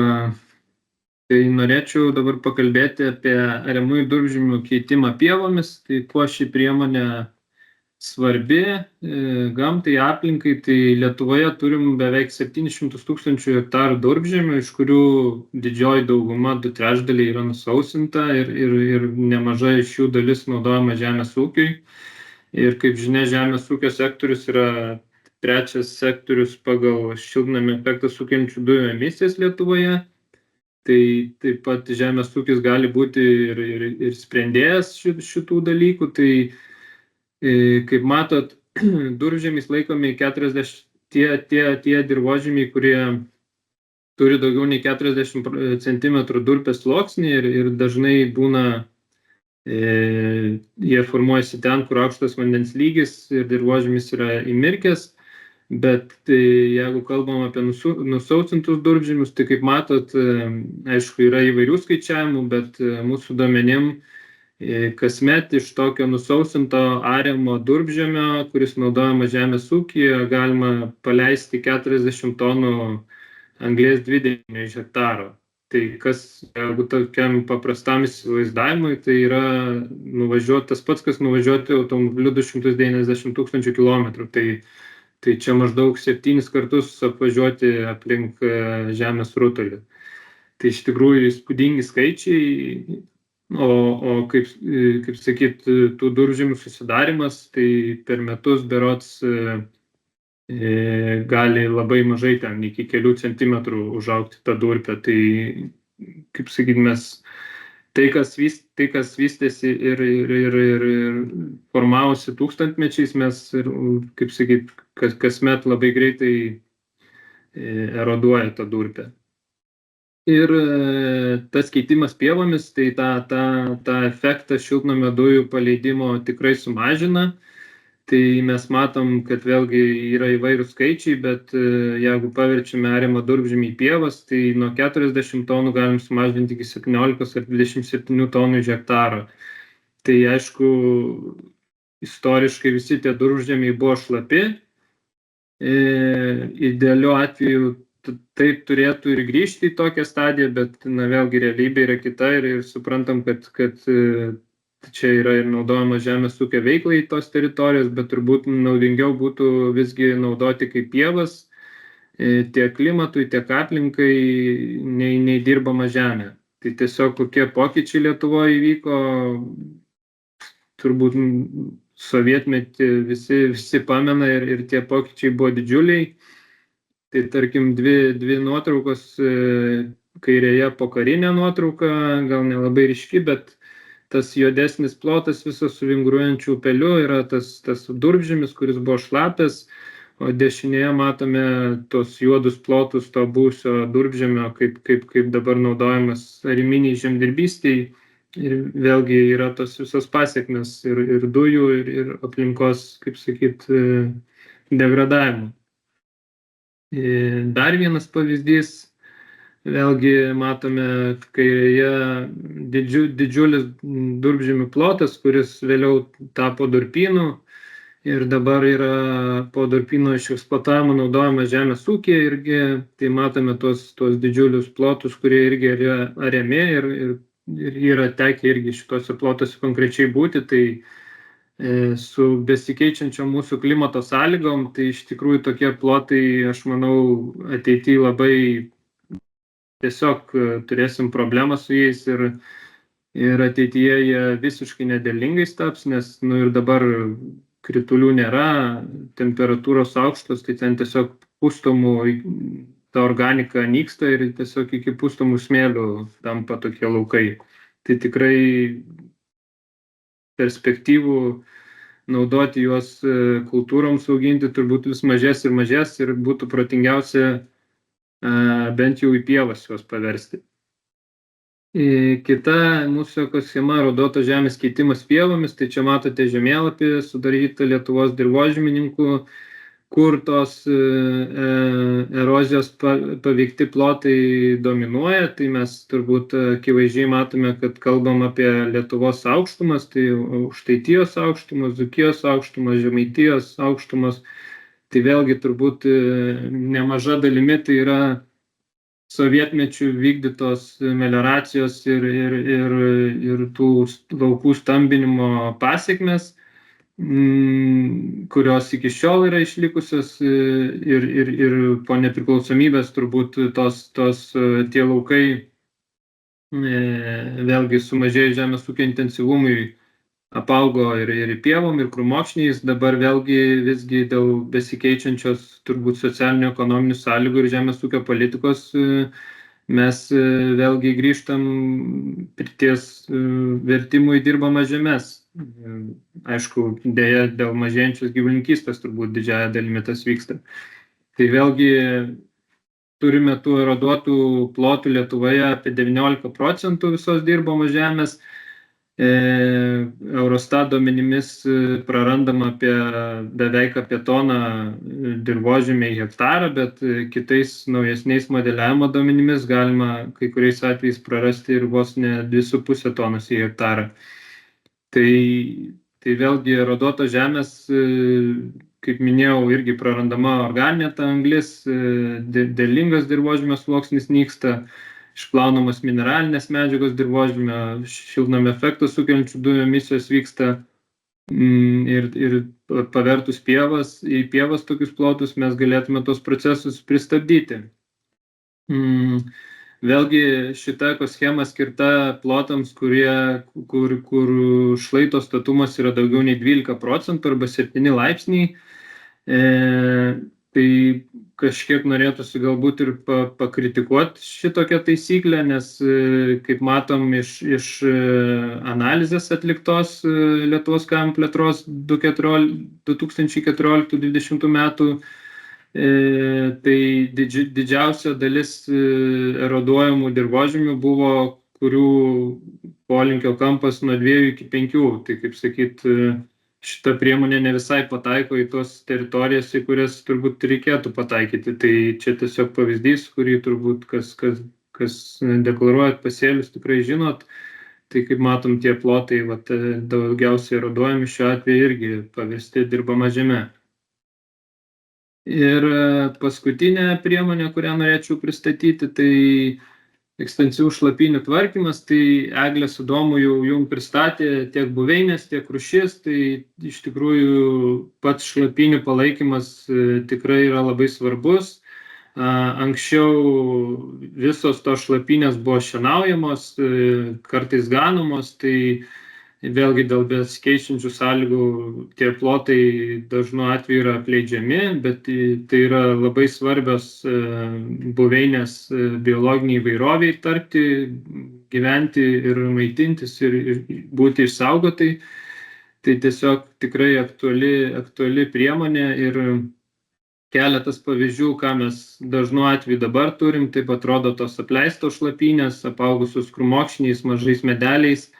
tai norėčiau dabar pakalbėti apie ariamųjų durpžemių keitimą pievomis. Tai kuo ši priemonė svarbi gamtai, aplinkai, tai Lietuvoje turim beveik 700 000 hektarų durpžemių, iš kurių didžioji dauguma, 2/3 yra nusausinta ir nemaža iš jų dalis naudojama žemės ūkiui. Ir kaip žinia, žemės ūkio sektorius yra 3. sektorius pagal šiltnamio efektą sukeliančių dujų emisijas Lietuvoje. Tai taip pat žemės ūkis gali būti ir sprendėjas šitų dalykų. Tai kaip matot, durpžemiais laikomi 40 tie dirvožemiai, kurie turi daugiau nei 40 cm durpės sluoksnį ir dažnai būna, jie formuojasi ten, kur aukštas vandens lygis ir dirvožemis yra įmirkęs. Bet jeigu kalbam apie nusausintus durpžemius, tai kaip matot, aišku, yra įvairių skaičiavimų, bet mūsų duomenim kasmet iš tokio nusausinto ariamo durpžemio, kuris naudojama žemės ūkyje, galima paleisti 40 tonų anglies dvideginio iš hektaro. Tai kas, jeigu tokiam paprastam įsivaizdavimui, tai yra nuvažiuoti tas pats, kas nuvažiuoti automobiliu 290 000 kilometrų. Tai čia maždaug 7 kartus apvažiuoti aplink žemės rutulį. Tai iš tikrųjų įspūdingi skaičiai. O kaip sakyt, tų durpžemių susidarimas, tai per metus berods gali labai mažai ten iki kelių centimetrų užaugti tą durpę. Tai, kaip sakyt, mes tai, kas vystėsi ir formavosi tūkstantmečiais, mes, kaip sakyt, kasmet labai greitai eroduoja tą durpę. Ir tas keitimas pievomis, tai tą efektą šiltnamio dujų paleidimo tikrai sumažina. Tai mes matom, kad vėlgi yra įvairūs skaičiai, bet jeigu paverčiame ariamą durpžemį į pievas, tai nuo 40 tonų galim sumažinti iki 17 ar 27 tonų iš hektaro. Tai aišku, istoriškai visi tie durpžemiai buvo šlapi. Idealiu atveju taip turėtų ir grįžti į tokią stadiją, bet vėlgi realybė yra kita ir suprantam, kad čia yra ir naudojama žemės ūkio veiklai tos teritorijos, bet turbūt naudingiau būtų visgi naudoti kaip pievas tiek klimatui, tiek aplinkai, nei dirbama žemė. Tai tiesiog kokie pokyčiai Lietuvoje įvyko, turbūt sovietmetį visi pamena ir tie pokyčiai buvo didžiuliai. Tai tarkim dvi nuotraukos, kairėje pokarinė nuotrauka, gal nelabai ryški, bet tas juodesnis plotas visas su vinguriuojančiu upeliu yra tas durpžemis, kuris buvo šlapias, o dešinėje matome tos juodus plotus to buvusio durpžemio, kaip dabar naudojamas ariminei žemdirbystei. Ir vėlgi yra tos visos pasiekmes ir dujų, ir aplinkos, kaip sakyt, degradavimo. Dar vienas pavyzdys, vėlgi matome kairėje didžiulis durpžemių plotas, kuris vėliau tapo durpynu ir dabar yra po durpyno išeksploatavimo naudojamas žemės ūkyje irgi, tai matome tuos didžiulius plotus, kurie irgi yra ariami ir yra tekę irgi šituose plotuose konkrečiai būti, tai su besikeičiančiom mūsų klimato sąlygom, tai iš tikrųjų tokie plotai, aš manau, ateityje labai tiesiog turėsim problemą su jais ir ateityje jie visiškai nederlingais taps, nes ir dabar kritulių nėra, temperatūros aukštos, tai ten tiesiog pustomų ta organika nyksta ir tiesiog iki pustomų smėlių tampa tokie laukai. Tai tikrai perspektyvų naudoti juos kultūroms auginti turbūt vis mažės ir būtų protingiausia bent jau į pievas juos paversti. Kita mūsų ekoschema rodoto žemės keitimas pievomis, tai čia matote žemėlapį sudarytą Lietuvos dirvožemininkų, kur tos erozijos paveikti plotai dominuoja, tai mes turbūt akivaizdžiai matome, kad kalbam apie Lietuvos aukštumas, tai Aukštaitijos aukštumas, Dzūkijos aukštumas, Žemaitijos aukštumas, tai vėlgi turbūt nemaža dalimi tai yra sovietmečių vykdytos melioracijos ir tų laukų stambinimo pasiekmes, kurios iki šiol yra išlikusios ir po nepriklausomybės turbūt tie laukai vėlgi sumažėjus žemės ūkio intensyvumui apaugo ir pievom, ir krūmokšniais, dabar vėlgi visgi dėl besikeičiančios turbūt socialinių ekonominių sąlygų ir žemės ūkio politikos mes vėlgi grįžtam ties vertimų į dirbamas žemes. Aišku, dėja dėl mažėjančios gyvulininkystės turbūt didžiąja dalimi tas vyksta. Tai vėlgi turime tų eroduotų plotų Lietuvoje apie 19% visos dirbamos žemės. Eurostat duomenimis prarandama beveik apie toną dirvožemį į hektarą, bet kitais naujesniais modeliavimo duomenimis galima kai kuriais atvejais prarasti ir vos ne 2,5 tonos į hektarą. Tai vėlgi eroduotos žemės, kaip minėjau, irgi prarandama organinė ta anglis, derlingas dirvožemio sluoksnis nyksta, išplaunamos mineralinės medžiagos dirvožemio, šiltnamio efektą sukeliančių dujų emisijos vyksta ir pavertus į pievas tokius plotus mes galėtume tos procesus pristabdyti. Vėlgi šita ekoschema skirta plotams, kur šlaito statumas yra daugiau nei 12% arba 7 laipsniai. Tai kažkiek norėtųsi galbūt ir pakritikuoti šitokią taisyklę, nes kaip matom iš analizės atliktos Lietuvos kaimo plėtros 2014-2020 metų, tai didžiausia dalis eroduojamų dirvožemių buvo, kurių polinkio kampas nuo 2 iki 5, tai kaip sakyt, šita priemonė ne visai pataiko į tos teritorijas, į kurias turbūt reikėtų pataikyti. Tai čia tiesiog pavyzdys, kurį turbūt kas deklaruojat pasėlius tikrai žinot. Tai kaip matom, tie plotai daugiausiai eroduojami šiuo atveju irgi paversti dirbama žeme. Ir paskutinė priemonė, kurią norėčiau pristatyti, tai ekstensyvus šlapynių tvarkymas. Tai Eglė su Domu jau jum pristatė tiek buveinės, tiek rūšis. Tai iš tikrųjų pats šlapynių palaikymas tikrai yra labai svarbus. Anksčiau visos tos šlapynės buvo šienaujamos, kartais ganomos, tai vėlgi dėl besikeičiančių sąlygų tie plotai dažnu atveju yra apleidžiami, bet tai yra labai svarbios buveinės biologiniai įvairoviai tarpti, gyventi ir maitintis ir būti išsaugotai. Tai tiesiog tikrai aktuali priemonė ir keletas pavyzdžių, ką mes dažnu atveju dabar turim, taip atrodo tos apleistos šlapynės, apaugusios krūmokšniais, mažais medeliais.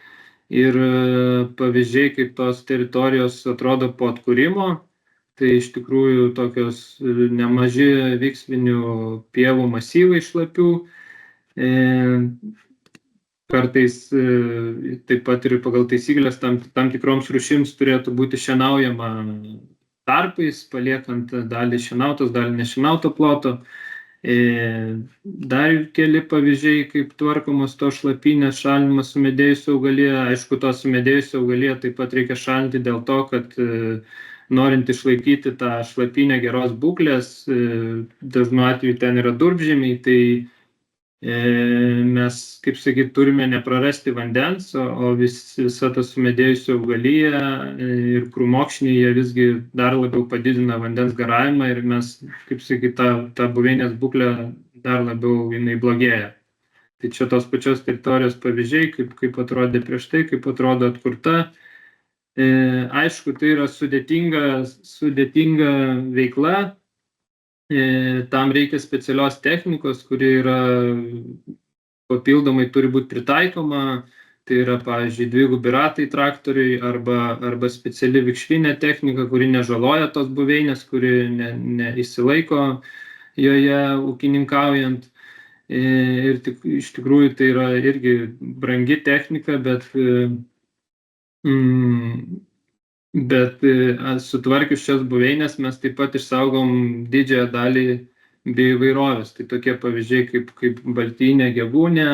Ir pavyzdžiai, kaip tos teritorijos atrodo po atkūrimo, tai iš tikrųjų tokios nemaži viksvinių pievų masyvai šlapių. Kartais taip pat ir pagal taisyklės tam tikroms rūšims turėtų būti šienaujama tarpais, paliekant dalį šienautos, dalį nešienauto ploto. Dar keli pavyzdžiai, kaip tvarkomos tos šlapynės, šalinimas sumedėjusi augalija. Aišku, tos sumedėjusi augalija taip pat reikia šalinti dėl to, kad norint išlaikyti tą šlapynę geros būklės, dažnu atveju ten yra durpžemiai, tai mes, kaip sakyt, turime neprarasti vandens, o visa ta sumedėjusi augalija ir krūmokšniai, jie visgi dar labiau padidina vandens garavimą ir mes, kaip sakyt, ta buveinės būklė dar labiau jinai blogėja. Tai čia tos pačios teritorijos pavyzdžiai, kaip atrodė prieš tai, kaip atrodo atkurta. Aišku, tai yra sudėtinga veikla. Tam reikia specialios technikos, kuri yra papildomai turi būti pritaikoma. Tai yra, pavyzdžiui, dvigubi ratai traktoriui arba speciali vikšrinė technika, kuri nežaloja tos buveinės, kuri neįsilaiko joje ūkininkaujant. Ir iš tikrųjų tai yra irgi brangi technika, bet sutvarkius šias buveinės mes taip pat išsaugom didžiąją dalį bioįvairovės. Tai tokie pavyzdžiai kaip baltynė, gegūnė,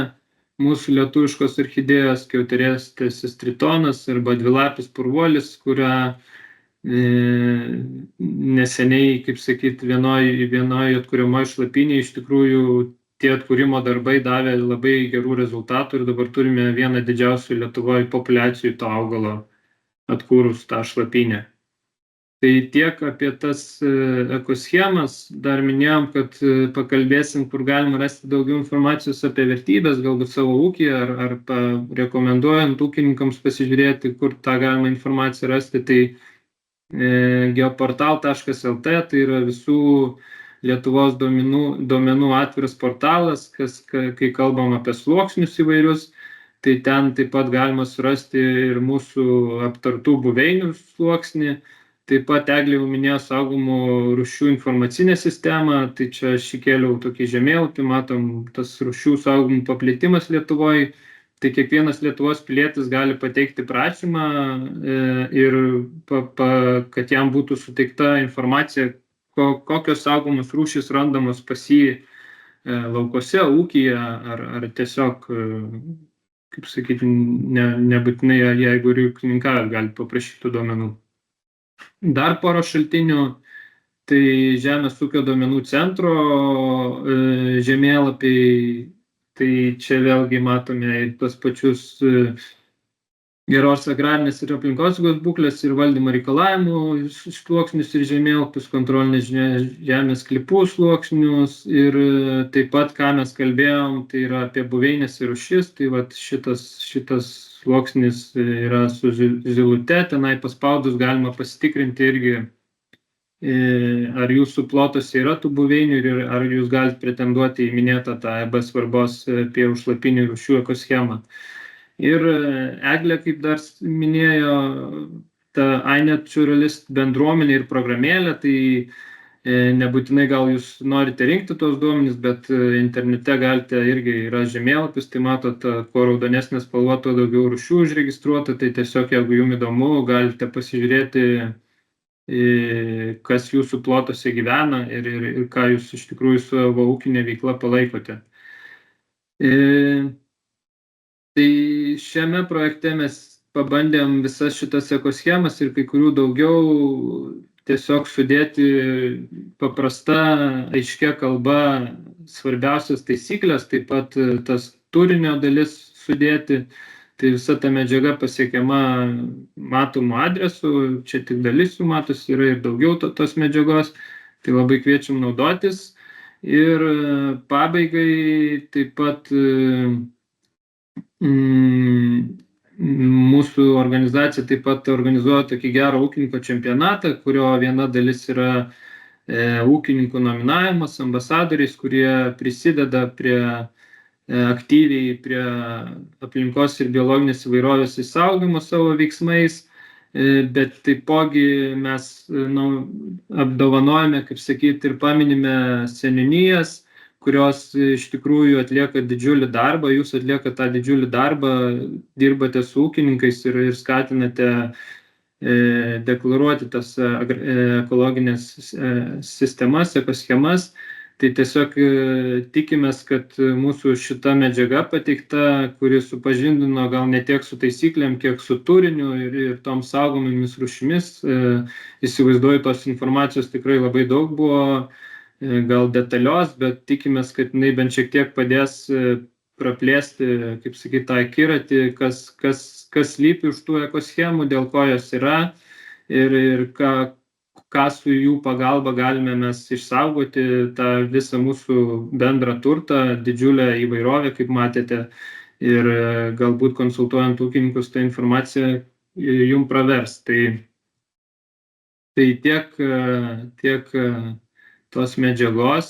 mūsų lietuviškos orchidėjos, kiauterėstės tritonas arba dvilapis purvuolis, kurią neseniai, kaip sakyt, vienoj atkuriamoj šlapynėj iš tikrųjų tie atkūrimo darbai davė labai gerų rezultatų ir dabar turime vieną didžiausių Lietuvoje populiacijų to augalo atkūrus tą šlapynę. Tai tiek apie tas ekoschemas. Dar minėjom, kad pakalbėsim, kur galima rasti daugiau informacijos apie vertybės, galbūt savo ūkyje, ar rekomenduojant ūkininkams pasižiūrėti, kur tą galima informaciją rasti. Tai geoportal.lt, tai yra visų Lietuvos duomenų atviras portalas, kai kalbam apie sluoksnius įvairius. Tai ten taip pat galima surasti ir mūsų aptartų buveinių sluoksnį. Taip pat Eglė jau minėjo saugomų rūšių informacinę sistemą. Tai čia aš įkėliau tokį žemėlapį, matom tas rūšių saugomų paplitimas Lietuvoje. Tai kiekvienas Lietuvos pilietis gali pateikti prašymą ir kad jam būtų suteikta informacija, kokios saugomos rūšys randamos pas jį laukose, ūkyje ar tiesiog, kaip sakyti, nebūtinai, jeigu ir ūkininką gali paprašyti duomenų. Dar pora šaltinių, tai Žemės ūkio duomenų centro žemėlapiai, tai čia vėlgi matome tos pačius geros agrarinės ir aplinkosaugos būklės ir valdymo reikalavimų sluoksnius ir žemėlapius, kontrolinės žemės sklypų sluoksnius ir taip pat, ką mes kalbėjom, tai yra apie buveinės ir rūšis. Tai vat šitas sluoksnis yra su zylute, tenai paspaudus galima pasitikrinti irgi, ar jūsų plotuose yra tų buveinių ir ar jūs galite pretenduoti į minėtą tą EB svarbos pievų šlapynių rūšių ekoschemą. Ir Eglė, kaip dar minėjo, ta iNaturalist bendruomenė ir programėlė, tai nebūtinai gal jūs norite rinkti tos duomenys, bet internete galite irgi, yra žemėlapis, tai matot, kuo raudonesnė spalva, tuo daugiau rūšių užregistruota, tai tiesiog, jeigu jums įdomu, galite pasižiūrėti kas jūsų plotuose gyvena ir ką jūs iš tikrųjų su savo ūkinė veikla palaikote. Tai šiame projekte mes pabandėm visas šitas ekoschemas ir kai kurių daugiau tiesiog sudėti paprasta, aiškia kalba svarbiausias taisyklės, taip pat tas turinio dalis sudėti. Tai visa ta medžiaga pasiekiama matomu adresu, čia tik dalis jų matosi, yra ir daugiau tos medžiagos, tai labai kviečiam naudotis. Ir pabaigai taip pat mūsų organizacija taip pat organizuoja tokį gerą ūkininko čempionatą, kurio viena dalis yra ūkininkų nominavimas ambasadoriais, kurie prisideda aktyviai prie aplinkos ir biologinės įvairovės išsaugojimo savo veiksmais, bet taipogi mes apdovanojame, kaip sakyti, ir paminime seniūnijas, kurios iš tikrųjų atlieka didžiulį darbą, jūs atlieka tą didžiulį darbą, dirbate su ūkininkais ir skatinate deklaruoti tas ekologinės sistemas, ekoschemas. Tai tiesiog tikimės, kad mūsų šita medžiaga pateikta, kuri supažindino gal ne tiek su taisyklėm, kiek su turiniu ir tom saugomomis rūšimis. Įsivaizduoju, tos informacijos tikrai labai daug buvo, gal detalios, bet tikimės, kad jinai bent šiek tiek padės praplėsti, kaip sakyti, tą akiratį, kas slypi už tų ekoschemų, dėl ko jos yra ir ką su jų pagalba galime mes išsaugoti tą visą mūsų bendrą turtą, didžiulę įvairovę, kaip matėte, ir galbūt konsultuojant ūkininkus tą informaciją jum pravers. Tai tiek tos medžiagos.